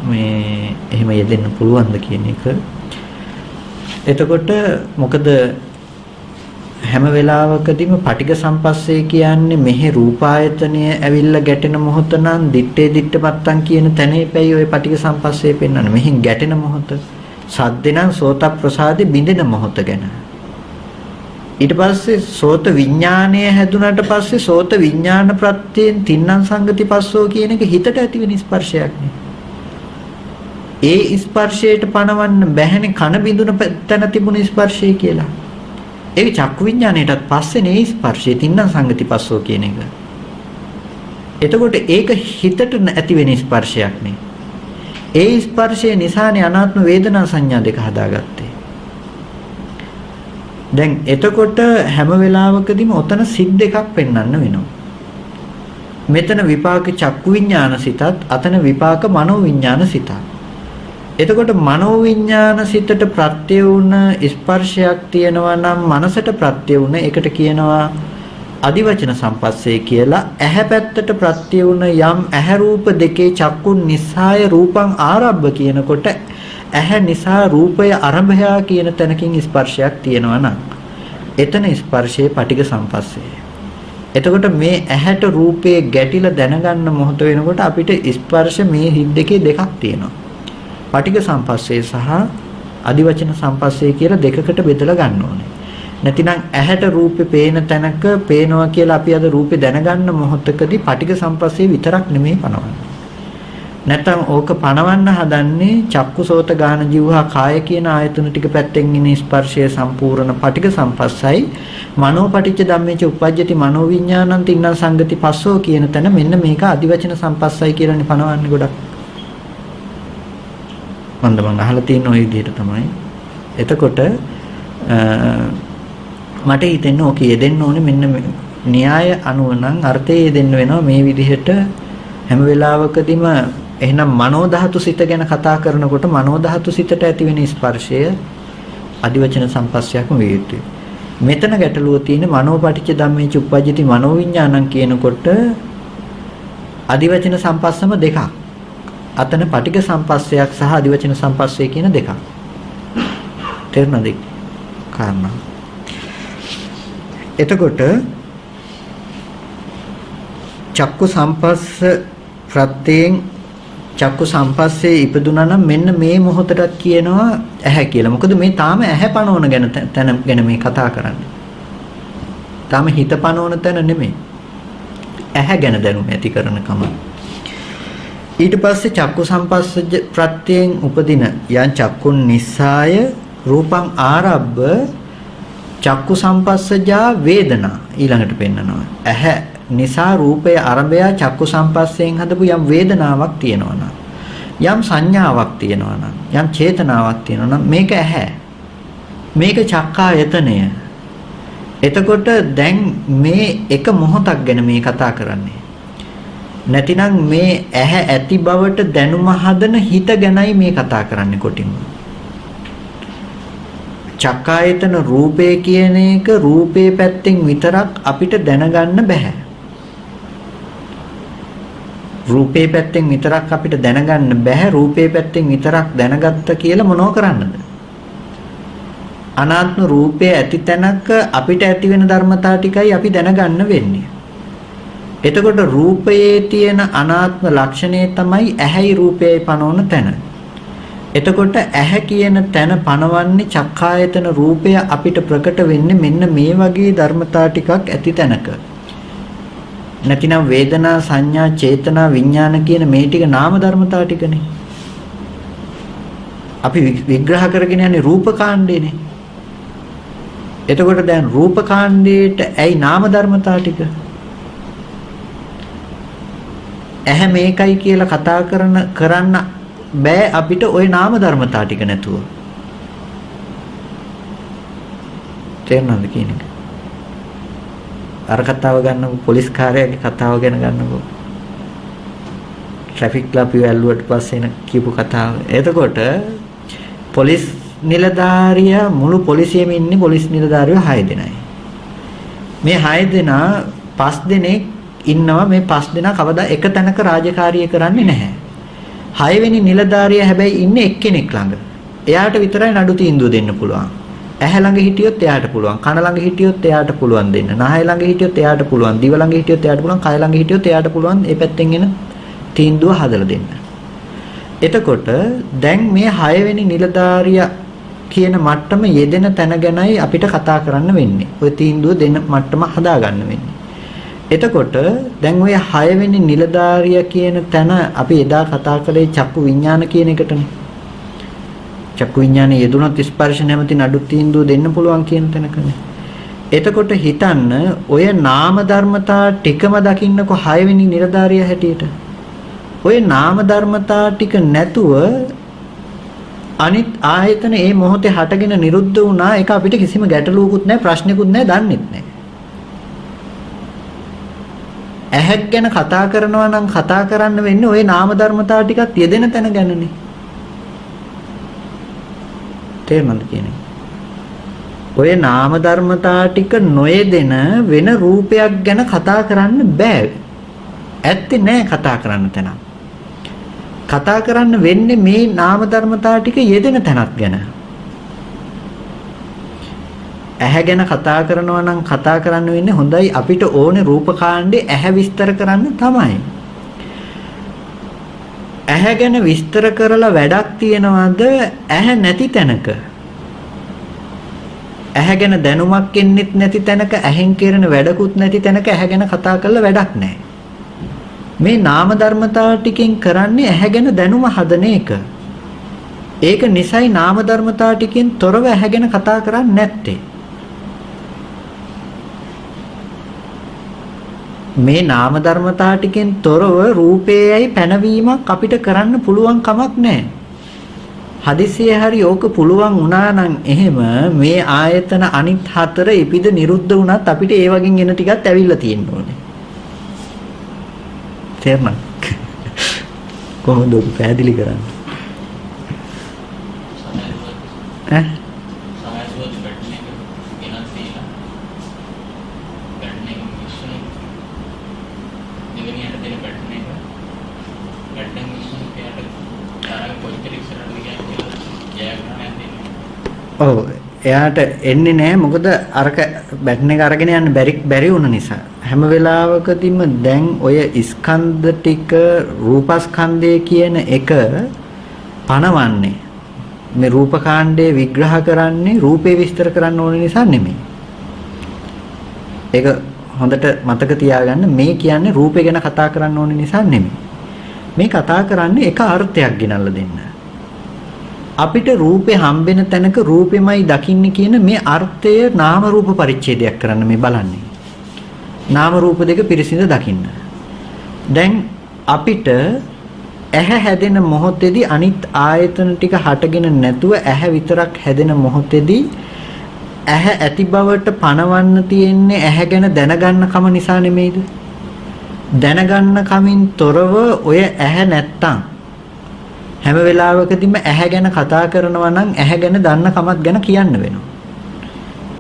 මේ එහෙම යෙදෙන්න පුළුවන්ද කියන එක. එතකොට මොකද හැම වෙලාවකදීම පටිඝ සම්පස්සේ කියන්නේ මෙහි රූපායතනය ඇවිල්ලා ගැටෙන මොහොත නම් දිත්තේ දිත්ත මත්තන් කියන තැනේපයි ওই පටිඝ සම්පස්සේ පෙන්වන්නේ. මෙහින් ගැටෙන මොහොත සද්දේ නම් සෝත ප්‍රසාදේ බිඳෙන මොහොත ගැන. ඊට පස්සේ සෝත විඥානය හැදුනට පස්සේ සෝත විඥාන ප්‍රත්‍යයෙන් තින්නම් සංගති පස්සෝ කියන එක හිතට ඇතිවෙන ස්පර්ශයක් නේ. ඒ ස්පර්ශයට පණවන්න බැහැනේ කන බිඳුන තැන තිබුණ ස්පර්ශය කියලා. ඒක චක්කු විඥාණයටත් පස්සේ නේ ස්පර්ශය තින්නම් සංගති පස්සෝ කියන එක. එතකොට ඒක හිතට ඇති වෙන ස්පර්ශයක් නේ. ඒ ස්පර්ශය නිසානේ අනාත්ම වේදනා සංඥා දෙක හදාගත්තේ. දැන් එතකොට හැම වෙලාවකදීම ඔතන සිත් දෙකක් පෙන්වන්න වෙනවා. මෙතන විපාක චක්කු විඥාන සිතත් අතන විපාක මනෝ විඥාන සිතත්. එතකොට මනෝ විඥාන සිතට ප්‍රත්‍ය වුණ ස්පර්ශයක් තියෙනවා නම් මනසට ප්‍රත්‍ය වුණ එකට කියනවා අදිවචන සම්පස්සේ කියලා. ඇහැ පැත්තට ප්‍රත්‍ය වුණ යම් ඇහැ රූප දෙකේ චක්කුන් නිස්සාය රූපං ආරබ්බ කියනකොට ඇහැ නිසා රූපය අරඹයා කියන තැනකින් ස්පර්ශයක් තියෙනවා නම් එතන ස්පර්ශයේ පටිඝ සම්පස්සේ. එතකොට මේ ඇහැට රූපේ ගැටිලා දැනගන්න මොහොත වෙනකොට අපිට ස්පර්ශ මේ හිත් දෙකේ දෙකක් තියෙනවා. පටිඝ සම්පස්සේ සහ අදිවචන සම්පස්සේ කියලා දෙකකට බෙදලා ගන්න ඕනේ. නැතිනම් ඇහැට රූපේ පේන තැනක පේනවා කියලා අපි අද රූපේ දැනගන්න මොහොතකදී පටිඝ සම්පස්සේ විතරක් නෙමෙයි පනවන්නේ. නැත්නම් ඕක පනවන්න හදන්නේ චක්කුසෝත ගාන ජීවහා කාය කියන ආයතන ටික පැත්තෙන් ඉන ස්පර්ශය සම්පූර්ණ පටිඝ සම්පස්සයි මනෝපටිච්ච ධම්මේච උප්පජ්ජති මනෝවිඤ්ඤාණං තින්නම් සංගති පස්සෝ කියන තැන මෙන්න මේක අදිවචන සම්පස්සයි කියලානේ පනවන්නේ ගොඩක්. මම අහලා තියෙන ওই විදිහට තමයි. එතකොට මට හිතෙන්නේ ඕක යෙදෙන්න ඕනේ මෙන්න න්‍යාය අනුව නම් අර්ථය යෙදෙන්න වෙනවා මේ විදිහට හැම වෙලාවකදීම. එහෙනම් මනෝ ධාතු සිත ගැන කතා කරනකොට මනෝ ධාතු සිතට ඇති වෙන ස්පර්ශය අදිවචන සම්පස්සයක්ම වේ යුතුයි. මෙතන ගැටලුව තියෙන්නේ මනෝපටිච්ච ධම්මේච උප්පජ්ජති මනෝවිඤ්ඤාණං කියනකොට අදිවචන සම්පස්සම දෙකක්. අතන පටිඝ සම්පස්සයක් සහ අදිවචන සම්පස්සේ කියන දෙකක්. තේරුණාද කාරණා? එතකොට චක්කු සම්පස්ස ප්‍රත්‍යයෙන් චක්කු සම්පස්සේ ඉපදුනා නම් මෙන්න මේ මොහොතට කියනවා ඇහැ කියලා. මොකද මේ තාම ඇහැ පනවන තැන ගැන මේ කතා කරන්නේ. තාම හිත පනවන තැන නෙමෙයි. ඇහැ ගැන දැනුම ඇති කරන කම. ඊට පස්සේ චක්කු සම්පස්සජ ප්‍රත්‍යයෙන් උපදින යන් චක්කුන් නිස්සාය රූපං ආරබ්බ චක්කු සම්පස්සජා වේදනා ඊළඟට පෙන්නනවා. ඇහැ නිසා රූපය අරඹය චක්කු සම්පස්සයෙන් හදපු යම් වේදනාවක් තියෙනවා නම් යම් සංඥාවක් තියෙනවා නම් යම් චේතනාවක් තියෙනවා නම් මේක ඇහැ. මේක චක්කායතනය. එතකොට දැන් මේ එක මොහොතක් ගැන මේ කතා කරන්නේ. නැතිනම් මේ ඇහැ ඇති බවට දැනුම හදන හිත ගැනයි මේ කතා කරන්නේ කොටින්ම. චක්කායතන රූපේ කියන එක රූපේ පැත්තෙන් විතරක් අපිට දැනගන්න බෑ. රූපේ පැත්තෙන් විතරක් අපිට දැනගන්න බෑ. රූපේ පැත්තෙන් විතරක් දැනගත්ත කියලා මොනව කරන්නද? අනාත්ම රූපය ඇති තැනක අපිට ඇති වෙන ධර්මතා ටිකයි අපි දැනගන්න වෙන්නේ. එතකොට රූපයේ තියෙන අනාත්ම ලක්ෂණය තමයි ඇහැයි රූපයයි පනවන තැන. එතකොට ඇහැ කියන තැන පනවන්නේ චක්කායතන රූපය අපිට ප්‍රකට වෙන්නේ මෙන්න මේ වගේ ධර්මතා ටිකක් ඇති තැනක. නැතිනම් වේදනා සංඥා චේතනා විඥාන කියන මේ ටික නාම ධර්මතා ටිකනේ. අපි විග්‍රහ කරගෙන යන්නේ රූපකාණ්ඩේනේ. එතකොට දැන් රූපකාණ්ඩේට ඇයි නාම ධර්මතා ටික? ඇහැ මේකයි කියලා කතා කරන්න බෑ අපිට ওই නාම ධර්මතා ටික නැතුව. තේරෙනවද කියන්නේ? අර කතාව ගන්නකො පොලිස් කාර්යයේ කතාව ගැන ගන්නකො. ට්‍රැෆික් ලාපිය ඇල්ලුවට පස්සේ එන කියපු කතාව. එතකොට පොලිස් නිලධාරියා මුළු පොලිසියෙම ඉන්නේ පොලිස් නිලධාරියෝ 6 දෙනයි. මේ 6 දෙනා 5 දෙනෙක් ඉන්නවා මේ 5 දෙනා කවදා එක තැනක රාජකාරිය කරන්නේ නැහැ. හයවෙනි නිලධාරියා හැබැයි ඉන්නේ එක්කෙනෙක් ළඟ. එයාට විතරයි නඩු තීන්දුව දෙන්න පුළුවන්. ඇහැ ළඟ හිටියොත් එයාට පුළුවන්. කන ළඟ හිටියොත් එයාට පුළුවන් දෙන්න. නහය ළඟ හිටියොත් එයාට පුළුවන්. දිව ළඟ හිටියොත් එයාට පුළුවන්. කය ළඟ හිටියොත් එයාට පුළුවන් මේ පැත්තෙන් එන තීන්දුව හදලා දෙන්න. එතකොට දැන් මේ 6 වෙනි නිලධාරියා කියන මට්ටම යෙදෙන තැන ගැනයි අපිට කතා කරන්න වෙන්නේ. ඔය තීන්දුව දෙන්න මට්ටම හදා ගන්න වෙන්නේ. එතකොට දැන් ඔය 6 වෙනි නිලධාරියා කියන තැන අපි එදා කතා කළේ චක්කු විඥාන කියන එකටනේ. චක්කු විඥානේ යෙදුනොත් ස්පර්ශ නැමැති නඩු තීන්දුව දෙන්න පුළුවන් කියන තැනකනේ. එතකොට හිතන්න ඔය නාම ධර්මතා ටිකම දකින්නකො 6 වෙනි නිලධාරියා හැටියට. ඔය නාම ධර්මතා ටික නැතුව අනිත් ආයතන මේ මොහොතේ හටගෙන නිරුද්ධ වුණා. ඒක අපිට කිසිම ගැටලුවකුත් නැහැ, ප්‍රශ්නකුත් නැහැ, දන්නෙත් නැහැ. ඇහක් ගැන කතා කරනවා නම් කතා කරන්න වෙන්නේ ওই නාම ධර්මතා ටිකත් යෙදෙන තැන ගැනනේ. තේරුණාද කියන්නේ? ඔය නාම ධර්මතා ටික නොයෙදෙන වෙන රූපයක් ගැන කතා කරන්න බෑ. ඇත්තේ නෑ කතා කරන්න තැන. කතා කරන්න වෙන්නේ මේ නාම ධර්මතා ටික යෙදෙන තැනක් ගැන. ඇහැ ගැන කතා කරනවා නම් කතා කරන්න වෙන්නේ හොඳයි අපිට ඕනේ රූපකාණ්ඩේ ඇහැ විස්තර කරන්න තමයි. ඇහැ ගැන විස්තර කරලා වැඩක් තියනවද ඇහැ නැති තැනක? ඇහැ ගැන දැනුමක් එන්නෙත් නැති තැනක, ඇහෙන් කරන වැඩකුත් නැති තැනක ඇහැ ගැන කතා කරලා වැඩක් නැහැ. මේ නාම ධර්මතාව ටිකෙන් කරන්නේ ඇහැ ගැන දැනුම හදන එක. ඒක නිසයි නාම ධර්මතාව ටිකෙන් තොරව ඇහැ ගැන කතා කරන්නේ නැත්තේ. මේ නාම ධර්මතා ටිකෙන් තොරව රූපේයයි පැනවීමක් අපිට කරන්න පුළුවන් කමක් නැහැ. හදිසියේ හරි ඕක පුළුවන් වුණා නම් එහෙම මේ ආයතන අනිත් හතර ඉපිද නිරුද්ධ වුණත් අපිට ඒ වගේ එන ටිකක් ඇවිල්ලා තියෙන්න ඕනේ. තේරුණා? කොහොමද ඔක පැහැදිලි කරන්නේ? ඈ ඔව් එයාට එන්නේ නැහැ මොකද අරක බැටන් එක අරගෙන යන්න බැරි වුණ නිසා හැම වෙලාවකදීම දැන් ඔය ස්කන්ධ ටික රූපස්කන්ධය කියන එක පනවන්නේ මේ රූපකාණ්ඩේ විග්‍රහ කරන්නේ රූපේ විස්තර කරන්න ඕන නිසා නෙමෙයි. ඒක හොඳට මතක තියාගන්න මේ කියන්නේ රූපේ ගැන කතා කරන්න ඕන නිසා නෙමෙයි. මේ කතා කරන්නේ එක අර්ථයක් ගෙනල්ලා දෙන්න. අපිට රූපේ හම්බෙන තැනක රූපෙමයි දකින්නේ කියන මේ අර්ථය නාම රූප පරිච්ඡේදයක් කරන්න මේ බලන්නේ. නාම රූප දෙක පිරිසිදු දකින්න. දැන් අපිට ඇහැ හැදෙන මොහොතේදී අනිත් ආයතන ටික හටගෙන නැතුව ඇහැ විතරක් හැදෙන මොහොතේදී ඇහැ ඇති බවට පණවන්න තියෙන්නේ ඇහැ ගැන දැනගන්න කම නිසා නෙමෙයිද? දැනගන්න කමින් තොරව ඔය ඇහැ නැත්තම් හැම වෙලාවකදීම ඇහැ ගැන කතා කරනවා නම් ඇහැ ගැන දන්න කමක් ගැන කියන්න වෙනවා.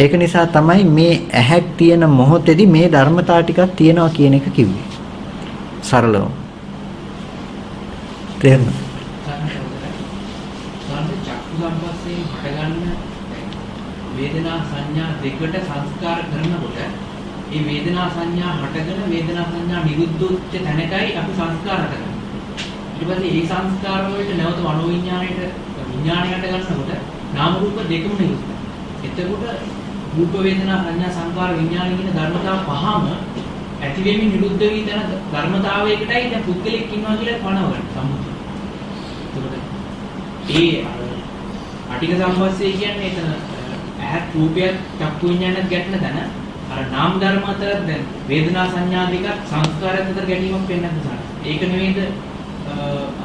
ඒක නිසා තමයි මේ ඇහැක් තියෙන මොහොතේදී මේ ධර්මතා ටිකක් තියෙනවා කියන එක කිව්වේ. සරලව. තේරුණා? චක්කු සම්පස්යෙන් හටගන්න වේදනා සංඥා දෙකට සංස්කාර කරනකොට මේ වේදනා සංඥා හටගෙන වේදනා සංඥා නිරුද්ධ වෙච්ච තැනකයි අපි සංස්කාර කරන්නේ. ඊට පස්සේ මේ සංස්කාර වලට නැවත මනෝවිඤ්ඤාණයට විඤ්ඤාණයට ගන්නකොට නාම රූප දෙකම නිරුද්ධයි. එතකොට රූප වේදනා සංඥා සංකාර විඤ්ඤාණ කියන ධර්මතාව පහම ඇති වෙමින් නිරුද්ධ වී යන ධර්මතාවයකටයි දැන් පුද්ගලෙක් ඉන්නවා කියලා පනවගන්න සම්මුතිය. එතකොට ඒ අටික සම්පස්සේ කියන්නේ එතන ඇහත් රූපයත් චක්කු විඤ්ඤාණයත් ගැටෙන තැන අර නාම ධර්ම අතර දැන් වේදනා සංඥා දෙක සංස්කාරයත් අතර ගැටීමක් වෙන්නේ නැද්ද? ඒක නෙවෙයිද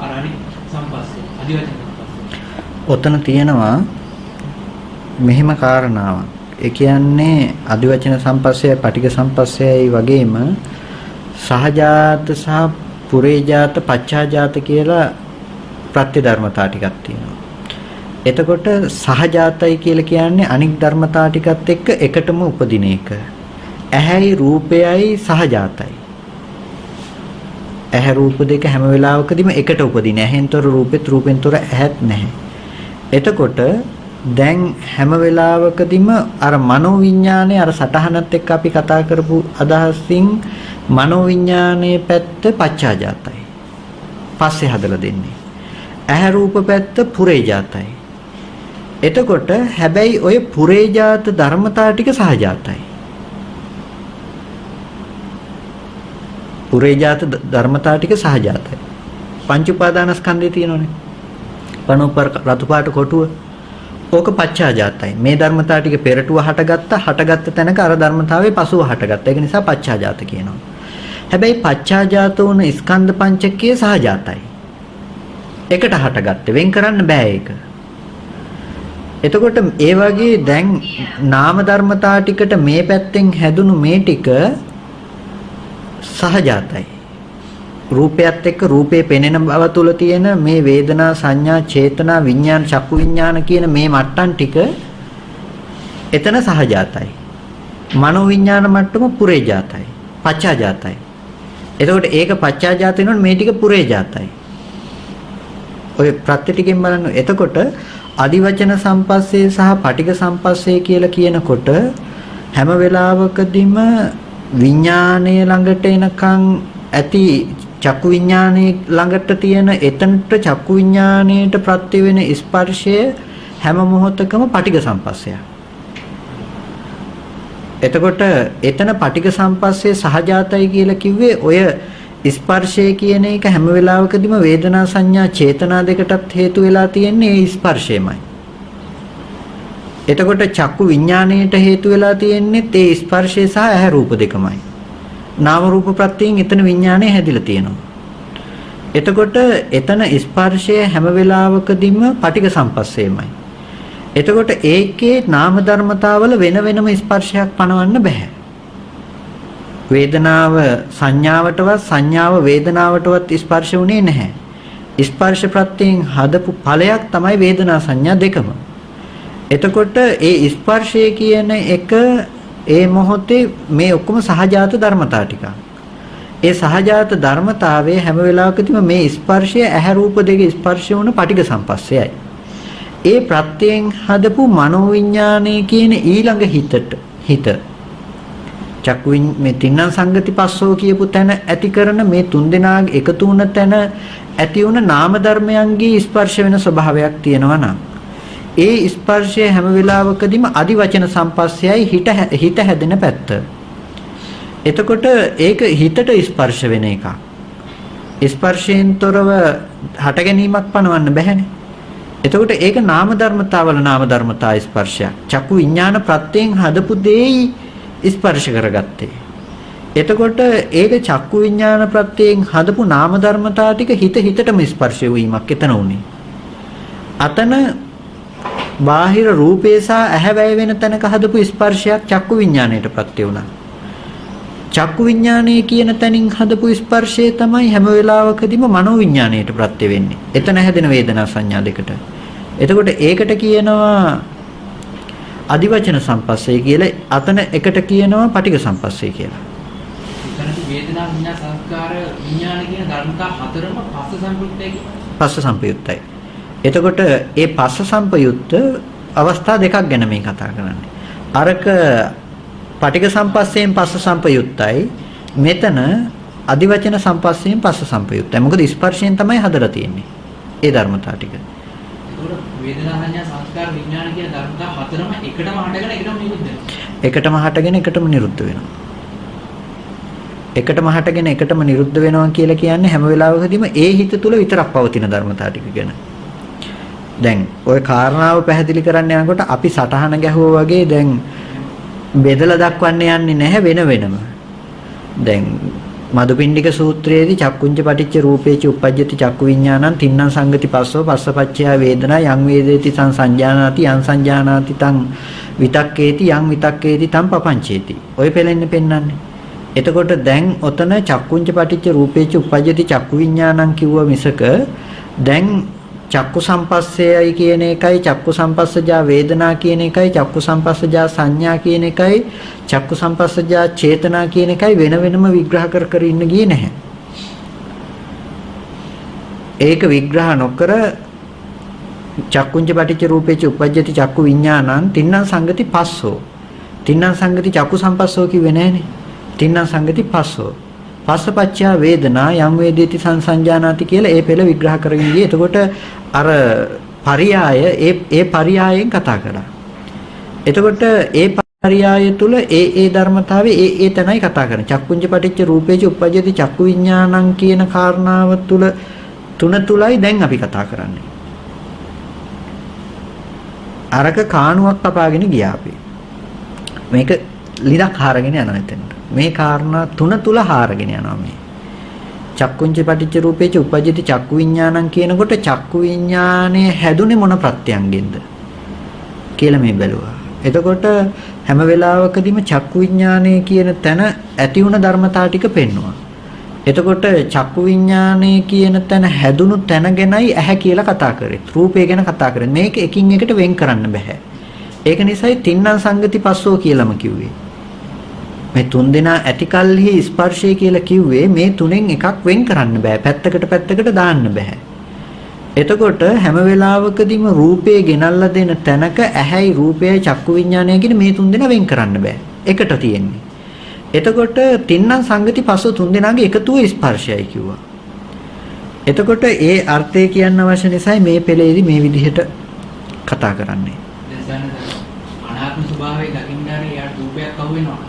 අර අනිත් සම්පස්සේ අධිවචන සම්පස්සේ. ඔතන තියෙනවා මෙහෙම කාරණාවක්. ඒ කියන්නේ අධිවචන සම්පස්සයයි පටිඝ සම්පස්සයයි වගේම සහජාත සහ පුරේජාත පච්චාජාත කියලා ප්‍රත්‍ය ධර්මතා ටිකක් තියෙනවා. එතකොට සහජාතයි කියලා කියන්නේ අනික් ධර්මතා ටිකත් එක්ක එකටම උපදින එක. ඇහැයි රූපයයි සහජාතයි. ඇහැ රූප දෙක හැම වෙලාවකදීම එකට උපදින. ඇහෙන්තර රූපෙත් රූපෙන්තර ඇහත් නැහැ. එතකොට දැන් හැම වෙලාවකදීම අර මනෝ විඥානේ අර සටහනත් එක්ක අපි කතා කරපු අදහසින් මනෝ විඥානයේ පැත්ත පච්චාජාතයි. පස්සේ හදලා දෙන්නේ. ඇහැ රූප පැත්ත පුරේජාතයි. එතකොට හැබැයි ඔය පුරේජාත ධර්මතා ටික සහජාතයි. පුරේජාත ධර්මතා ටික සහජාතයි. පංච උපාදානස්කන්ධය තියෙනවනේ. පණුපර රතු පාට කොටුව. ඕක පච්චාජාතයි. මේ ධර්මතා ටික පෙරටුව හටගත්ත තැනක අර ධර්මතාවයේ පසුව හටගත්තා. ඒක නිසා පච්චාජාත කියනවා. හැබැයි පච්චාජාත වුණ ස්කන්ධ පංචකයේ සහජාතයි. එකට හටගත්තේ වෙන් කරන්න බෑ ඒක. එතකොට ඒ වගේ දැන් නාම ධර්මතා ටිකට මේ පැත්තෙන් හැදුණු මේ ටික සහජාතයි. රූපයත් එක්ක රූපේ පෙනෙන බව තුල තියෙන මේ වේදනා සංඥා චේතනා විඥාන චක්කු විඥාන කියන මේ මට්ටම් ටික එතන සහජාතයි. මනෝ විඥාන මට්ටම පුරේජාතයි. පච්චාජාතයි. එතකොට ඒක පච්චාජාත වෙනකොට මේ ටික පුරේජාතයි. ඔය ප්‍රත්‍ය ටිකෙන් බලන්න. එතකොට අදිවචන සම්පස්සේ සහ පටිඝ සම්පස්සේ කියලා කියනකොට හැම වෙලාවකදීම විඥානයේ ළඟට එනකන් ඇති චක්කු විඥානයේ ළඟට තියෙන එතනට චක්කු විඥානයට ප්‍රත්‍ය වෙන ස්පර්ශය හැම මොහොතකම පටිඝ සම්පස්සය. එතකොට එතන පටිඝ සම්පස්සේ සහජාතයි කියලා කිව්වේ ඔය ස්පර්ශය කියන එක හැම වෙලාවකදීම වේදනා සංඥා චේතනා දෙකටත් හේතු වෙලා තියෙන්නේ ඒ ස්පර්ශයමයි. එතකොට චක්කු විඥාණයට හේතු වෙලා තියෙන්නේ ඒ ස්පර්ශය සහ ඇහැ රූප දෙකමයි. නාම රූප ප්‍රත්‍යයෙන් එතන විඥාණය හැදිලා තියෙනවා. එතකොට එතන ස්පර්ශය හැම වෙලාවකදීම පටිඝ සම්පස්සේමයි. එතකොට ඒකේ නාම ධර්මතාවල වෙන වෙනම ස්පර්ශයක් පනවන්න බෑ. වේදනාව සංඥාවටවත් සංඥාව වේදනාවටවත් ස්පර්ශ වුණේ නැහැ. ස්පර්ශ ප්‍රත්‍යයෙන් හදපු ඵලයක් තමයි වේදනා සංඥා දෙකම. එතකොට ඒ ස්පර්ශය කියන එක ඒ මොහොතේ මේ ඔක්කොම සහජාත ධර්මතා ටික. ඒ සහජාත ධර්මතාවයේ හැම වෙලාවකදීම මේ ස්පර්ශය ඇහැ රූප දෙක ස්පර්ශ වුණ පටිඝ සම්පස්සයයි. ඒ ප්‍රත්‍යයෙන් හදපු මනෝවිඤ්ඤාණය කියන ඊළඟ හිත චක්කු මේ තින්නම් සංගති පස්සෝ කියපු තැන ඇති කරන මේ තුන්දෙනාගේ එකතු වුණ තැන ඇති වුණ නාම ධර්මයන්ගේ ස්පර්ශ වෙන ස්වභාවයක් තියෙනවා නම් ඒ ස්පර්ශය හැම වෙලාවකදීම අදිවචන සම්පස්සයයි හිත හැදෙන පැත්ත. එතකොට ඒක හිතට ස්පර්ශ වෙන එකක්. ස්පර්ශයෙන් තොරව හට ගැනීමක් පනවන්න බැහැනේ. එතකොට ඒක නාම ධර්මතාවල නාම ධර්මතා ස්පර්ශයක්. චක්කු විඥාන ප්‍රත්‍යයෙන් හදපු දෙයි ස්පර්ශ කරගත්තේ. එතකොට ඒක චක්කු විඥාන ප්‍රත්‍යයෙන් හදපු නාම ධර්මතා ටික හිතටම ස්පර්ශ වීමක් එතන උනේ. අතන බාහිර රූපේ සහ ඇහැ වැය වෙන තැනක හදපු ස්පර්ශයක් චක්කු විඥාණයට ප්‍රත්‍ය වුණා. චක්කු විඥානයේ කියන තැනින් හදපු ස්පර්ශය තමයි හැම වෙලාවකදීම මනෝ විඥාණයට ප්‍රත්‍ය වෙන්නේ. එතන හැදෙන වේදනා සංඥා දෙකට. එතකොට ඒකට කියනවා අදිවචන සම්පස්සේ කියලා. අතන එකට කියනවා පටිඝ සම්පස්සේ කියලා. එතනදී වේදනා සංඥා සංස්කාර විඥාන කියන ධර්මතා හතරම පස්ස සම්ප්‍රයුක්තයි කියන්නේ. පස්ස සම්ප්‍රයුක්තයි. එතකොට ඒ පස්ස සම්පයුක්ත අවස්ථා දෙකක් ගැන මේ කතා කරන්නේ. අරක පටිඝ සම්පස්සයෙන් පස්ස සම්පයුක්තයි. මෙතන අදිවචන සම්පස්සයෙන් පස්ස සම්පයුක්තයි. මොකද ස්පර්ශයෙන් තමයි හදලා තියෙන්නේ. ඒ ධර්මතා ටික. ඒතකොට වේදනා සංඥා සංස්කාර විඥාන කියන ධර්මතා හතරම එකටම හටගෙන එකටම නිරුද්ධ වෙනවා. එකටම හටගෙන එකටම නිරුද්ධ වෙනවා. එකටම හටගෙන එකටම නිරුද්ධ වෙනවා කියලා කියන්නේ හැම වෙලාවකදීම ඒ හිත තුල විතරක් පවතින ධර්මතා ටික ගැන. දැන් ওই කාරණාව පැහැදිලි කරන්න යනකොට අපි සටහන ගැහුවා වගේ දැන් බෙදලා දක්වන්න යන්නේ නැහැ වෙන වෙනම. දැන් මදුපිණ්ඩික සූත්‍රයේදී චක්කුංච පටිච්ච රූපේච උප්පජ්ජති චක්කු විඥානං තින්නම් සංගති පස්සෝ පස්සපච්චය වේදනා යං වේදේති තං සංජානාති යං සංජානාති තං විතක්කේති යං විතක්කේති තං පපංචේති. ඔය පෙළෙන්නේ පෙන්වන්නේ. එතකොට දැන් ඔතන චක්කුංච පටිච්ච රූපේච උප්පජ්ජති චක්කු විඥානං කිව්ව මිසක දැන් චක්කු සම්පස්සයයි කියන එකයි චක්කු සම්පස්සජා වේදනා කියන එකයි චක්කු සම්පස්සජා සංඥා කියන එකයි චක්කු සම්පස්සජා චේතනා කියන එකයි වෙන වෙනම විග්‍රහ කර ඉන්න ගියේ නැහැ. ඒක විග්‍රහ නොකර චක්කුංච පටිච්ච රූපේච උපජ්ජති චක්කු විඥානං තින්නම් සංගති පස්සෝ. තින්නම් සංගති චක්කු සම්පස්සෝ කිව්වේ නැහනේ. තින්නම් සංගති පස්සෝ. පස්සපච්චා වේදනා යම් වේදේති සංසංජානාති කියලා ඒ පෙළ විග්‍රහ කරගෙන ගියේ. එතකොට අර පරියාය ඒ පරියායෙන් කතා කරා. එතකොට ඒ පරියාය තුල ඒ ධර්මතාවයේ ඒ තැනයි කතා කරන්නේ. චක්කුංච පටිච්ච රූපේච උපජ්ජති චක්කු විඥානං කියන කාරණාව තුල තුන තුලයි දැන් අපි කතා කරන්නේ. අරක කාණුවක් කපාගෙන ගියා අපි. මේක ලිඩක් හාරගෙන යනවා එතනට. මේ කාරණා තුන තුල හාරගෙන යනවා මේ. චක්කුංච පටිච්ච රූපේච උපජ්ජති චක්කු විඥානං කියනකොට චක්කු විඥානය හැදුනේ මොන ප්‍රත්‍යංගෙන්ද කියලා මේ බැලුවා. එතකොට හැම වෙලාවකදීම චක්කු විඥානය කියන තැන ඇති වුණ ධර්මතාව ටික පෙන්වනවා. එතකොට චක්කු විඥානය කියන තැන හැදුණු තැන ගැනයි ඇහැ කියලා කතා කරේ. රූපය ගැන කතා කරේ. මේක එකින් එකට වෙන් කරන්න බෑ. ඒක නිසායි තින්නම් සංගති පස්සෝ කියලාම කිව්වේ. මේ තුන් දෙනා ඇතිකල්හි ස්පර්ශය කියලා කිව්වේ මේ තුනෙන් එකක් වෙන් කරන්න බෑ. පැත්තකට දාන්න බෑ. එතකොට හැම වෙලාවකදීම රූපේ ගෙනල්ලා දෙන තැනක ඇහැයි රූපයයි චක්කු විඥානය කියන මේ තුන් දෙනා වෙන් කරන්න බෑ. එකට තියෙන්නේ. එතකොට තින්නම් සංගති පස්සෝ තුන් දෙනාගේ එකතුව ස්පර්ශයයි කිව්වා. එතකොට ඒ අර්ථය කියන්න අවශ්‍ය නිසායි මේ පෙළේදී මේ විදිහට කතා කරන්නේ. අනාත්ම ස්වභාවය දකින්න හරි යාට රූපයක් අහු වෙනවා.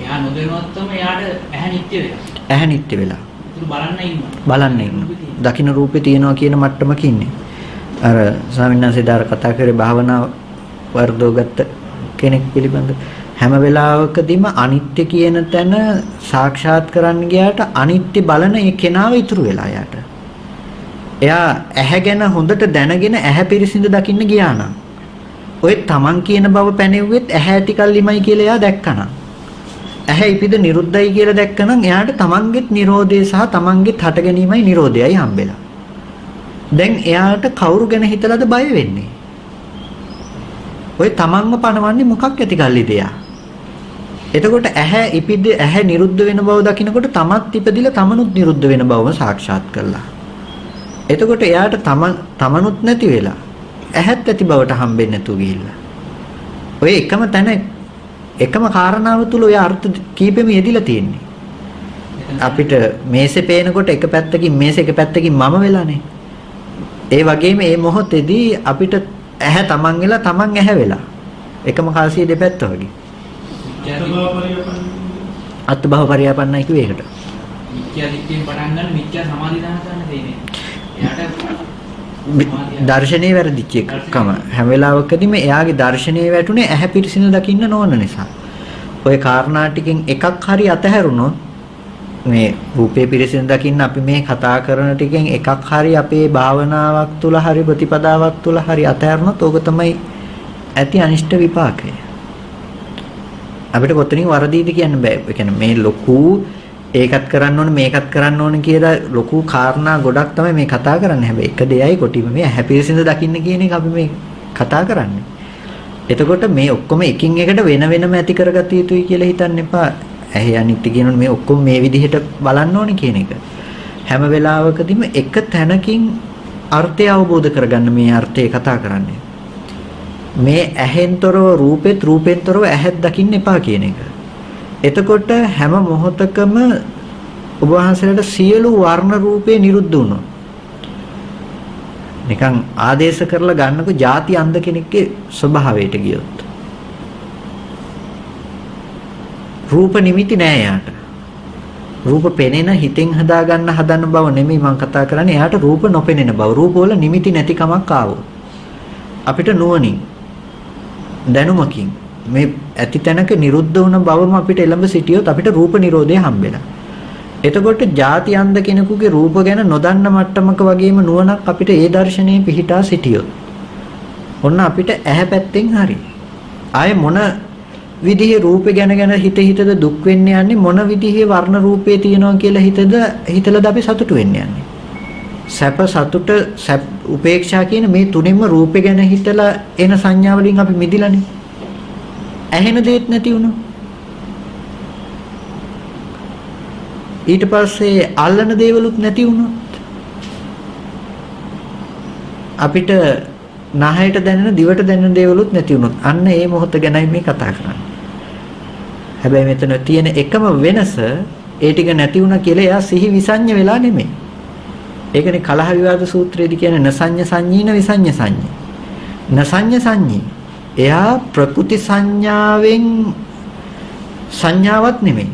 එයා නොදැනුවත්වම එයාට ඇහැ නිත්‍ය වෙලා. ඇහැ නිත්‍ය වෙලා. බලන්න ඉන්නවා. දකින්න රූපේ තියෙනවා කියන මට්ටමක ඉන්නේ. අර ස්වාමීන් වහන්සේ දාර කතා කරේ භාවනා වර්ධෝගත කෙනෙක් පිළිබඳ හැම වෙලාවකදීම අනිත්‍ය කියන තැන සාක්ෂාත් කරන්න ගියාට අනිත්‍ය බලන ඒ කෙනාව ඉතුරු වෙලා යාට. එයා ඇහැ ගැන හොඳට දැනගෙන ඇහැ පිරිසිදු දකින්න ගියා නම් ඔය තමන් කියන බව පැනෙව්වෙත් ඇහැ ඇති කල්ලිමයි කියලා එයා දැක්කනම් ඇහැ ඉපිද නිරුද්ධයි කියලා දැක්කනම් එයාට තමන්ගෙත් නිරෝධය සහ තමන්ගෙත් හට ගැනීමයි නිරෝධයයි හම්බෙලා. දැන් එයාට කවුරු ගැන හිතලාද බය වෙන්නේ? ඔය තමන්ව පණවන්නේ මොකක් ඇති කල්ලිද එයා? එතකොට ඇහැ ඉපිද ඇහැ නිරුද්ධ වෙන බව දකිනකොට තමත් ඉපදිලා තමනුත් නිරුද්ධ වෙන බවම සාක්ෂාත් කළා. එතකොට එයාට තමනුත් නැති වෙලා ඇහත් ඇති බවට හම්බෙන්නේ නැතුව ගිහිල්ලා. ඔය එකම තැන එකම කාරණාව තුල ඔය අර්ථ කීපෙම යෙදිලා තියෙන්නේ. අපිට මේසේ පේනකොට එක පැත්තකින් මේසේ එක පැත්තකින් මම වෙලානේ. ඒ වගේම මේ මොහොතේදී අපිට ඇහැ තමන් වෙලා තමන් ඇහැ වෙලා. එකම කාසිය දෙපැත්ත වගේ. අත්භව පරියාපන්නයි කිව්වේ ඒකට. මිත්‍යා දිට්ඨියෙන් පටන් ගන්න මිත්‍යා සමාධි දාන තියෙන්නේ. එයාට දර්ශනේ වැරදිච්ච එකම හැම වෙලාවකදීම එයාගේ දර්ශනේ වැටුනේ ඇහැ පිරිසිදු දකින්න නොවන නිසා. ඔය කාරණා ටිකෙන් එකක් හරි අතහැරුණොත් මේ රූපේ පිරිසිදු දකින්න අපි මේ කතා කරන ටිකෙන් එකක් හරි අපේ භාවනාවක් තුල හරි ප්‍රතිපදාවක් තුල හරි අතහැරුණොත් ඕක තමයි ඇති අනිෂ්ට විපාකය. අපිට කොතනින් වරදීද කියන්න බෑ. ඒ කියන්නේ මේ ලොකු ඒකත් කරන්න ඕනේ මේකත් කරන්න ඕනේ කියලා ලොකු කාරණා ගොඩක් තමයි මේ කතා කරන්නේ. හැබැයි එක දෙයයි කොටිම මේ හැපිරිසිඳ දකින්න කියන එක අපි මේ කතා කරන්නේ. එතකොට මේ ඔක්කොම එකින් එකට වෙන වෙනම ඇති කරගatiya යුතුයි කියලා හිතන්න එපා. ඇහි අනිත්‍ය කියනොත් මේ ඔක්කොම මේ විදිහට බලන්න ඕනේ කියන එක. හැම වෙලාවකදීම එක තැනකින් අර්ථය අවබෝධ කරගන්න මේ අර්ථය කතා කරන්නේ. මේ ඇහෙන්තරව රූපෙත් රූපෙන්තරව ඇහත් දකින්න එපා කියන එක. එතකොට හැම මොහොතකම ඔබ වහන්සේලාට සියලු වර්ණ රූපේ නිරුද්ධ වුණා. නිකන් ආදේශ කරලා ගන්නකො ಜಾති අන්ධ කෙනෙක්ගේ ස්වභාවයට ගියොත්. රූප නිමිති නෑ යාට. රූප පෙනෙන හිතෙන් හදා ගන්න හදන බව නෙමෙයි මම කතා කරන්නේ. යාට රූප නොපෙනෙන බව. රූප වල නිමිති නැතිකමක් ආවොත් අපිට නුවණින් දැනුමකින් මේ ඇති තැනක නිරුද්ධ වුණ බවම අපිට එළඹ සිටියොත් අපිට රූප නිරෝධය හම්බෙලා. එතකොට ಜಾති අන්ධ කෙනෙකුගේ රූප ගැන නොදන්න මට්ටමක වගේම නුවණක් අපිට ඒ දර්ශනයේ පිහිටා සිටියොත් ඔන්න අපිට ඇහැ පැත්තෙන් හරි. ආයේ මොන විදිහේ රූපේ ගැන හිතද දුක් වෙන්නේ යන්නේ මොන විදිහේ වර්ණ රූපේ තියෙනවා කියලා හිතලද අපි සතුටු වෙන්නේ යන්නේ. සැප සතුට උපේක්ෂා කියන මේ තුනෙන්ම රූපේ ගැන හිතලා එන සංඥා වලින් අපි මිදිලානේ. ඇහෙන දෙයක් නැති වුණා. ඊට පස්සේ අල්ලන දේවලුත් නැති වුණොත් අපිට නහයට දැනෙන දිවට දැනෙන දේවලුත් නැති වුණොත් අන්න ඒ මොහොත ගැනයි මේ කතා කරන්නේ. හැබැයි මෙතන තියෙන එකම වෙනස ඒ ටික නැති වුණා කියලා එයා සිහි විසඤ්ඤ වෙලා නෙමෙයි. ඒකනේ කලහ විවාද සූත්‍රයේදී කියන්නේ නසඤ්ඤ සංඤීන විසඤ්ඤ සංඤී. නසඤ්ඤ සංඤී. එයා ප්‍රකෘති සංඥාවෙන් සංඥාවක් නෙමෙයි.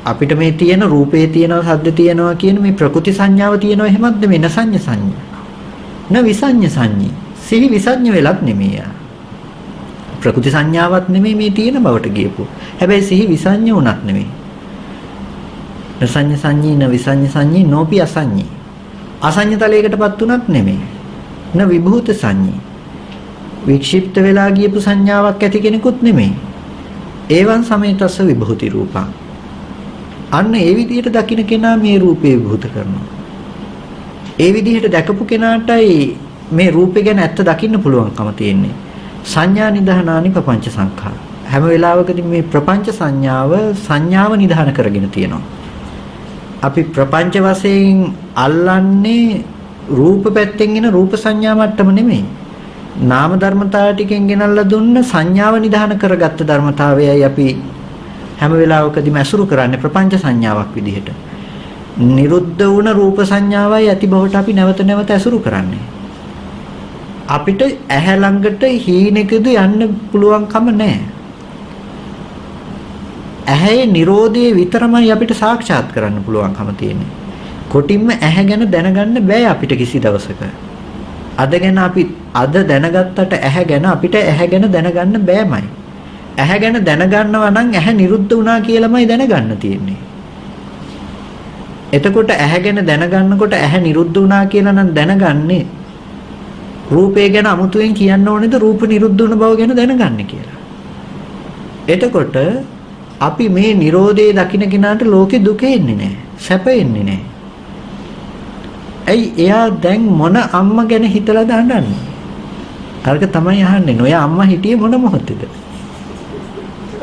අපිට මේ තියෙන රූපේ තියෙනවා ශබ්ද තියෙනවා කියන මේ ප්‍රකෘති සංඥාව තියෙනවා එහෙමත් නෙමෙයි නසඤ්ඤ සංඤී. න විසඤ්ඤ සංඤී. සිහි විසඤ්ඤ වෙලක් නෙමෙයි යා. ප්‍රකෘති සංඥාවක් නෙමෙයි මේ තියෙන බවට ගියපු. හැබැයි සිහි විසඤ්ඤ උනත් නෙමෙයි. නසඤ්ඤ සංඤී න විසඤ්ඤ සංඤී නොපි අසඤ්ඤී. අසඤ්ඤ තලයකටපත් උනත් නෙමෙයි. න විභූත සංඤී. වික්ෂිප්ත වෙලා ගියපු සංඥාවක් ඇති කෙනෙකුත් නෙමෙයි. ඒවන් සමේතස්ස විභූති රූපං. අන්න ඒ විදිහට දකින්න කෙනා මේ රූපේ විභූත කරනවා. ඒ විදිහට දැකපු කෙනාටයි මේ රූපේ ගැන ඇත්ත දකින්න පුළුවන්කම තියෙන්නේ. සංඥා නිධානානි ප්‍රපංච සංඛා. හැම වෙලාවකදී මේ ප්‍රපංච සංඥාව නිධාන කරගෙන තියෙනවා. අපි ප්‍රපංච වශයෙන් අල්ලන්නේ රූප පැත්තෙන් එන රූප සංඥා මට්ටම නෙමෙයි. නාම ධර්මතාව ටිකෙන් ගෙනල්ලා දුන්න සංඥාව නිධාන කරගත්ත ධර්මතාවයයි අපි හැම වෙලාවකදීම අසුරු කරන්නේ ප්‍රපංච සංඥාවක් විදිහට. නිරුද්ධ වුණ රූප සංඥාවයි ඇති බවට අපි නැවත නැවත අසුරු කරන්නේ. අපිට ඇහැ ළඟට හීනෙකද යන්න පුළුවන්කම නැහැ. ඇහැේ Nirodhe විතරමයි අපිට සාක්ෂාත් කරන්න පුළුවන්කම තියෙන්නේ. කොටින්ම ඇහැ ගැන දැනගන්න බෑ අපිට කිසි දවසක. අද දැනගත්තට ඇහැ ගැන අපිට ඇහැ ගැන දැනගන්න බෑමයි. ඇහැ ගැන දැනගන්නවා නම් ඇහැ නිරුද්ධ වුණා කියලාමයි දැනගන්න තියෙන්නේ. එතකොට ඇහැ ගැන දැනගන්නකොට ඇහැ නිරුද්ධ වුණා කියලා නම් දැනගන්නේ රූපය ගැන අමුතුවෙන් කියන්න ඕනේද රූප නිරුද්ධ වුණ බව ගැන දැනගන්නේ කියලා. එතකොට අපි මේ Nirodhe දකින්න කෙනාට ලෝකේ දුක එන්නේ නැහැ. සැප එන්නේ නැහැ. ඇයි එයා දැන් මොන අම්මා ගැන හිතලා දාන්නන්නේ? අරක තමයි අහන්නේ. ඔය අම්මා හිටියේ මොන මොහොතේද?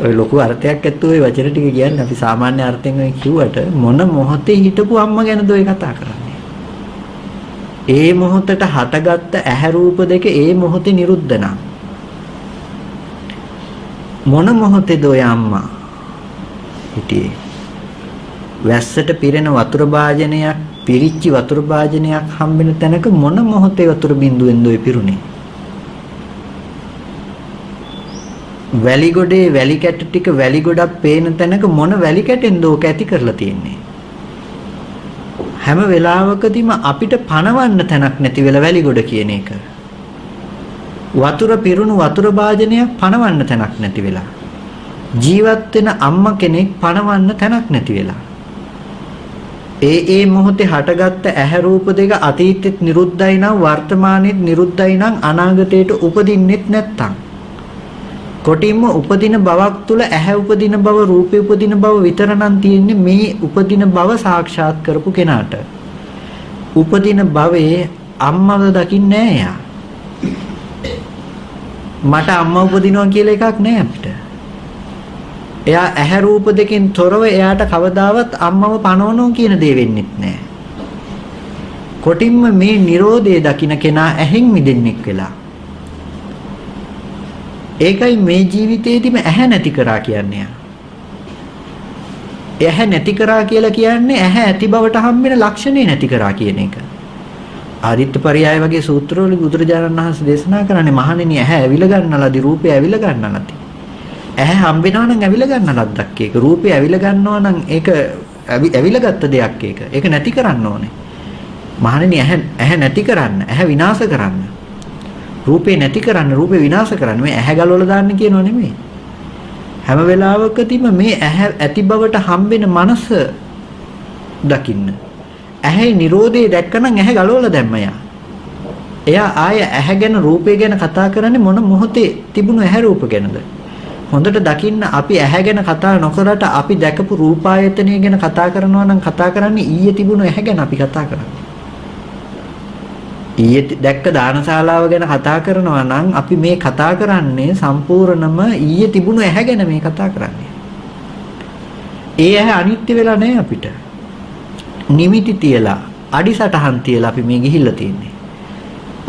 ඔය ලොකු අර්ථයක් ඇත්තෝ ඔය වචන ටික කියන්නේ අපි සාමාන්‍ය අර්ථයෙන් ඔය කිව්වට මොන මොහොතේ හිටපු අම්මා ගැනද ඔය කතා කරන්නේ? ඒ මොහොතට හටගත්ත ඇහැ රූප දෙක ඒ මොහොතේ නිරුද්ධ නම් මොන මොහොතේද ඔය අම්මා හිටියේ? වැස්සට පිරෙන වතුර භාජනයක් පිරිච්ච වතුර භාජනයක් හම්බෙන තැනක මොන මොහොතේ වතුර බිඳුවෙන්ද ඔය පිරුණේ? වැලි ගොඩේ වැලි කැට ටික වැලි ගොඩක් පේන තැනක මොන වැලි කැටෙන්ද ඕක ඇති කරලා තියෙන්නේ? හැම වෙලාවකදීම අපිට පණවන්න තැනක් නැති වෙලා වැලි ගොඩ කියන එක. වතුර පිරුණු වතුර භාජනයක් පණවන්න තැනක් නැති වෙලා. ජීවත් වෙන අම්මා කෙනෙක් පණවන්න තැනක් නැති වෙලා. ඒ මොහොතේ හටගත්ත ඇහැ රූප දෙක අතීතෙත් නිරුද්ධයි නම් වර්තමානෙත් නිරුද්ධයි නම් අනාගතයට උපදින්නෙත් නැත්තම් කොටින්ම උපදින බවක් තුල ඇහැ උපදින බව රූපේ උපදින බව විතර නම් තියෙන්නේ මේ උපදින බව සාක්ෂාත් කරපු කෙනාට. උපදින භවයේ අම්මව දකින්නේ නැහැ යා. මට අම්මා උපදිනවා කියලා එකක් නැහැ අපිට. එයා ඇහැ රූප දෙකෙන් තොරව එයාට කවදාවත් අම්මව පනවනවා කියන දේ වෙන්නෙත් නැහැ. කොටින්ම මේ Nirodhe දකින්න කෙනා ඇහෙන් මිදෙන්නෙක් වෙලා. ඒකයි මේ ජීවිතේදීම ඇහැ නැති කරා කියන්නේ. ඇහැ නැති කරා කියලා කියන්නේ ඇහැ ඇති බවට හම්බෙන ලක්ෂණේ නැති කරා කියන එක. ආදිත්‍ය පරයය වගේ සූත්‍රවල බුදුරජාණන් වහන්සේ දේශනා කරන්නේ මහණෙනි ඇහැ ඇවිල ගන්නලාදී රූපය ඇවිල ගන්නලාදී. ඇහැ හම්බෙනවා නම් ඇවිල ගන්න ලද්දක් ඒක. රූපය ඇවිල ගන්නවා නම් ඒක ඇවිල ගත්ත දෙයක් ඒක. ඒක නැති කරන්න ඕනේ. මහණෙනි ඇහැ නැති කරන්න, ඇහැ විනාශ කරන්න. රූපේ නැති කරන්න, රූපේ විනාශ කරන්න. මේ ඇහැ ගලවලා දාන්න කියනෝ නෙමෙයි. හැම වෙලාවකදීම මේ ඇහැ ඇති බවට හම්බෙන මනස දකින්න. ඇහි Nirodhe දැක්කනම් ඇහැ ගලවලා දැම්මයා. එයා ආය ඇහැ ගැන රූපේ ගැන කතා කරන්නේ මොන මොහොතේ තිබුණු ඇහැ රූප ගැනද? හොඳට දකින්න අපි ඇහැ ගැන කතා නොකරට අපි දැකපු රූපායතනය ගැන කතා කරනවා නම් කතා කරන්නේ ඊයේ තිබුණු ඇහැ ගැන අපි කතා කරන්නේ. ඊයේ දැක්ක දානශාලාව ගැන කතා කරනවා නම් අපි මේ කතා කරන්නේ සම්පූර්ණම ඊයේ තිබුණු ඇහැ ගැන මේ කතා කරන්නේ. ඒ ඇහැ අනිත්‍ය වෙලා නැහැ අපිට. නිමිති තියලා, අඩිසටහන් තියලා අපි මේ ගිහිල්ලා තියෙන්නේ.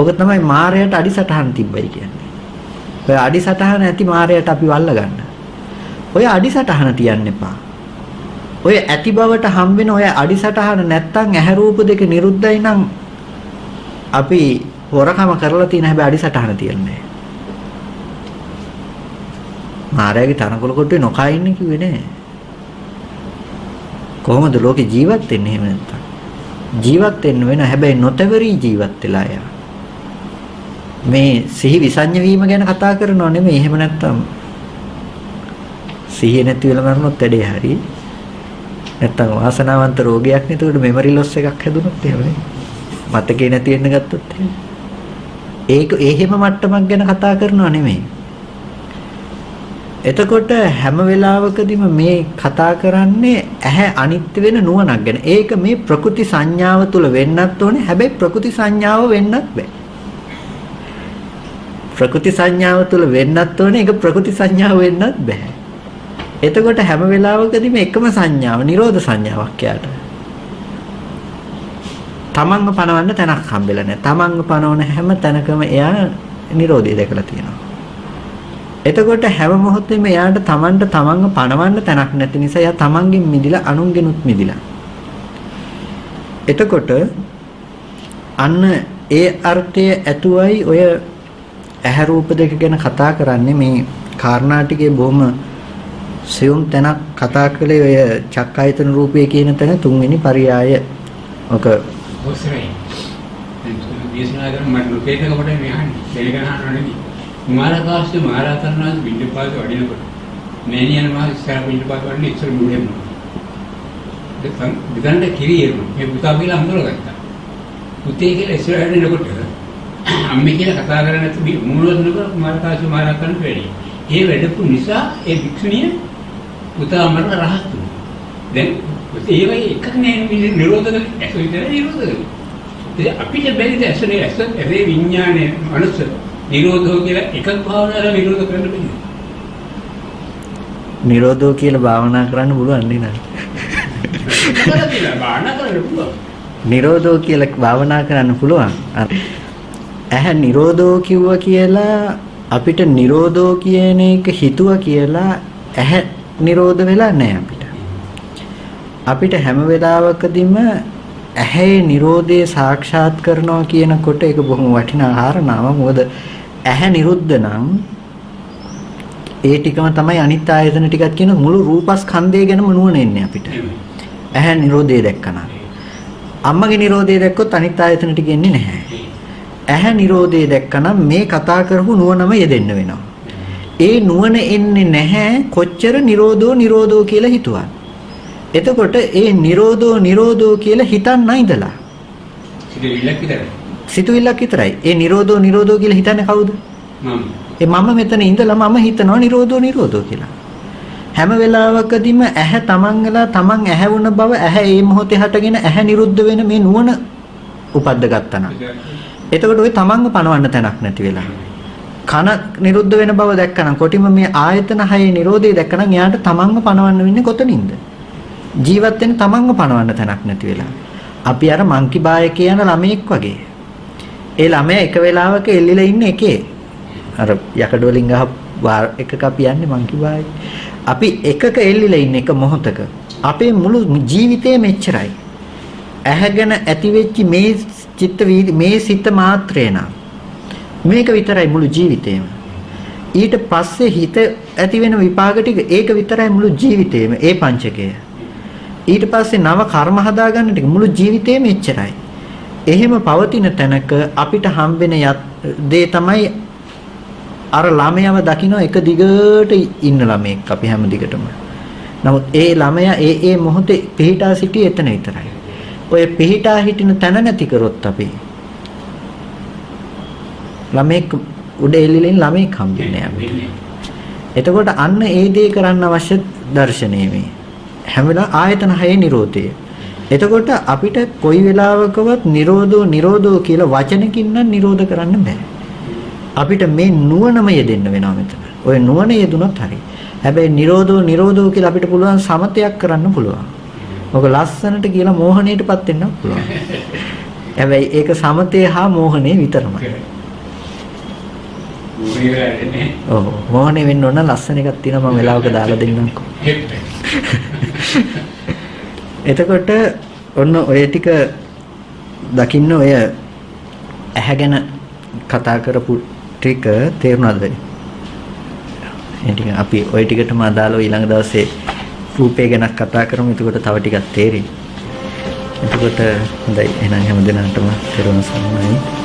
ඔක තමයි මායයට අඩිසටහන තිබ්බයි කියන්නේ. ඔය අඩිසටහන ඇති මායයට අපි වල්ල ගන්න. ඔය අඩිසටහන තියන්න එපා. ඔය ඇති බවට හම් වෙන ඔය අඩිසටහන නැත්තම් ඇහැ රූප දෙක නිරුද්ධයි නම් අපි හොරකම කරලා තියෙන හැබැයි අඩිසටහන තියන්නේ නැහැ. මායාවේ තනකොළ කොටුවේ නොකා ඉන්නේ කිව්වේ නෑ. කොහොමද ලෝකේ ජීවත් වෙන්නේ එහෙම නැත්තම්? ජීවත් වෙන්න වෙන හැබැයි නොතවරී ජීවත් වෙලා යා. මේ සිහි විසඤ්ඤ වීම ගැන කතා කරනව නෙමෙයි. එහෙම නැත්තම් සිහිය නැති වෙලා මරනොත් වැඩේ හරි. නැත්තම් වාසනාවන්ත රෝගයක් නේ. ඒකට මෙමරි ලොස් එකක් හැදුනොත් එහෙමනේ. මතකේ නැති වෙන්න ගත්තොත් ඒක එහෙම මට්ටමක් ගැන කතා කරනව නෙමෙයි. එතකොට හැම වෙලාවකදීම මේ කතා කරන්නේ ඇහැ අනිත්‍ය වෙන නුවණක් ගැන. ඒක මේ ප්‍රකෘති සංඥාව තුල වෙන්නත් ඕනේ. හැබැයි ප්‍රකෘති සංඥාව වෙන්නත් බෑ. ප්‍රකෘති සංඥාව තුල වෙන්නත් ඕනේ. ඒක ප්‍රකෘති සංඥාව වෙන්නත් බෑ. එතකොට හැම වෙලාවකදීම එකම සංඥාව නිරෝධ සංඥාවක් යාට. තමන්ව පනවන්න තැනක් හම්බෙලා නැහැ. තමන්ව පනවන හැම තැනකම එයා නිරෝධය දැකලා තියෙනවා. එතකොට හැම මොහොතෙම එයාට තමන්ව පනවන්න තැනක් නැති නිසා එයා තමන්ගෙන් මිදිලා අනුන්ගෙනුත් මිදිලා. එතකොට අන්න ඒ අර්ථය ඇතුවයි ඔය ඇහැ රූප දෙක ගැන කතා කරන්නේ. මේ කාරණා ටිකේ බොහොම සියුම් තැනක් කතා කළේ ඔය චක්කායතන රූපය කියන තැන තුන්වෙනි පරියාය. ඔක ඔස්රේ දේශනා කරන මට ලෝකේක කොට මේ අහන්නේ දෙලගෙන අහන්නේ මාරකාස්තු මාරාතරනාස් බින්දපාත වඩිනකොට මෑණියන් මා ඉස්සර බින්දපාත වඩින ඉස්සර මුලෙම දෙකන් දෙකන්ට කිරියෙම මේ පුතා කියලා හඳුනගත්තා. පුතේ කියලා ඉස්සර හැදෙනකොට අම්මේ කියලා කතා කරන්නේ නැති මුලොත් මාරකාස්තු මාරාතරන වෙඩි. ඒ වැඩපු නිසා ඒ භික්ෂුණිය පුතා මරන රහත් වුණා. දැන් ඒ වගේ එකක් නෑ නිරෝධක ඇස විතර නිරෝධක. ඉතින් අපිට බැරිද ඇසේ විඥානේ මනස නිරෝධෝ කියලා එකක් භාවනාවල නිරෝධ කරන්න බෑ. නිරෝධෝ කියලා භාවනා කරන්න පුළුවන් නේ නේද? භාවනා කරන්න පුළුවන්. නිරෝධෝ කියලා භාවනා කරන්න පුළුවන්. ඇහැ නිරෝධෝ කිව්වා කියලා අපිට නිරෝධෝ කියන එක හිතුවා කියලා ඇහැ නිරෝධ වෙලා නැහැ අපිට. අපිට හැම වෙලාවකදීම ඇහැ නිරෝධය සාක්ෂාත් කරනවා කියනකොට ඒක බොහොම වටිනා කාරණාවක්. මොකද ඇහැ නිරුද්ධ නම් ඒ ටිකම තමයි අනිත් ආයතන ටිකත් කියන මුළු රූපස්කන්ධය ගැනම නුවණ එන්නේ අපිට. ඇහැ නිරෝධය දැක්කම අම්මගේ නිරෝධය දැක්කොත් අනිත් ආයතන ටික එන්නේ නැහැ. ඇහැ නිරෝධය දැක්කම මේ කතා කරපු නුවණම යෙදෙන්න වෙනවා. ඒ නුවණ එන්නේ නැහැ කොච්චර නිරෝධෝ කියලා හිතුවා. එතකොට ඒ නිරෝධෝ කියලා හිතන්න ඉඳලා සිතුවිල්ලක් විතරයි. ඒ නිරෝධෝ කියලා හිතන්නේ කවුද? මම මෙතන ඉඳලා මම හිතනවා නිරෝධෝ කියලා. හැම වෙලාවකදීම ඇහැ තමන්ගලා තමන් ඇහැ වුණ බව ඇහැ ඒ මොහොතේ හටගෙන ඇහැ නිරුද්ධ වෙන මේ නුවණ උපද්ද ගත්තා නම් එතකොට ඔය තමන්ව පණවන්න තැනක් නැති වෙලා කන නිරුද්ධ වෙන බව දැක්කනම් කොටිම මේ ආයතන හයේ නිරෝධය දැක්කනම් එයාට තමන්ව පණවන්න වෙන්නේ කොතනින්ද? ජීවත් වෙන තමන්ව පණවන්න තැනක් නැති වෙලා. අපි අර මංකි බාය කියන ළමයෙක් වගේ. ඒ ළමයා එක වෙලාවක එල්ලිලා ඉන්න එකේ අර යකඩ වලින් ගහ එකක අපි යන්නේ මංකි බාය. අපි එකක එල්ලිලා ඉන්න එක මොහොතක අපේ මුළු ජීවිතේ මෙච්චරයි. ඇහැගෙන ඇති වෙච්ච මේ මේ සිත මාත්‍රේ නම් මේක විතරයි මුළු ජීවිතේම. ඊට පස්සේ හිත ඇති වෙන විපාක ටික ඒක විතරයි මුළු ජීවිතේම ඒ පංචකය. ඊට පස්සේ නව කර්ම හදාගන්න ටික මුළු ජීවිතේම එච්චරයි. එහෙම පවතින තැනක අපිට හම්බෙන දේ තමයි අර ළමයාව දකින්න එක දිගට ඉන්න ළමෙක් අපි හැම දිගටම. නමුත් ඒ ළමයා ඒ මොහොතේ පිහිටා සිටි එතන විතරයි. ඔය පිහිටා හිටින තැන නැති කරොත් අපි ළමෙක් උඩ එල්ලෙලින් ළමෙක් හම්බෙන්නේ නැහැ. එතකොට අන්න ඒ දේ කරන්න අවශ්‍ය දර්ශනය මේ. හැම වෙලාව ආයතන හයේ නිරෝධය. එතකොට අපිට කොයි වෙලාවකවත් නිරෝධෝ කියලා වචනකින් නම් නිරෝධ කරන්න බෑ. අපිට මේ නුවණම යෙදෙන්න වෙනවා මෙතන. ඔය නුවණ යෙදුනොත් හරි. හැබැයි නිරෝධෝ කියලා අපිට පුළුවන් සමතයක් කරන්න පුළුවන්. ඔක ලස්සනට කියලා මෝහණයටපත් වෙන්න පුළුවන්. හැබැයි ඒක සමතේ හා මෝහනේ විතරමයි. ඔව් මෝහනේ වෙන්න ඕන ලස්සන එකක් තියෙනවා මම වෙලාවක දාලා දෙන්නම්කෝ. එතකොට ඔන්න ඔය ටික දකින්න ඔය ඇහැගෙන කතා කරපු ටික තේරුණාද? ඒ ටික අපි ওই ටිකටම අදාළව ඊළඟ දවසේ රූපේ ගැන කතා කරමු. එතකොට තව ටිකක් තේරෙයි. එතකොට හොඳයි එහෙනම් හැමදෙනාටම තෙරුවන් සරණයි.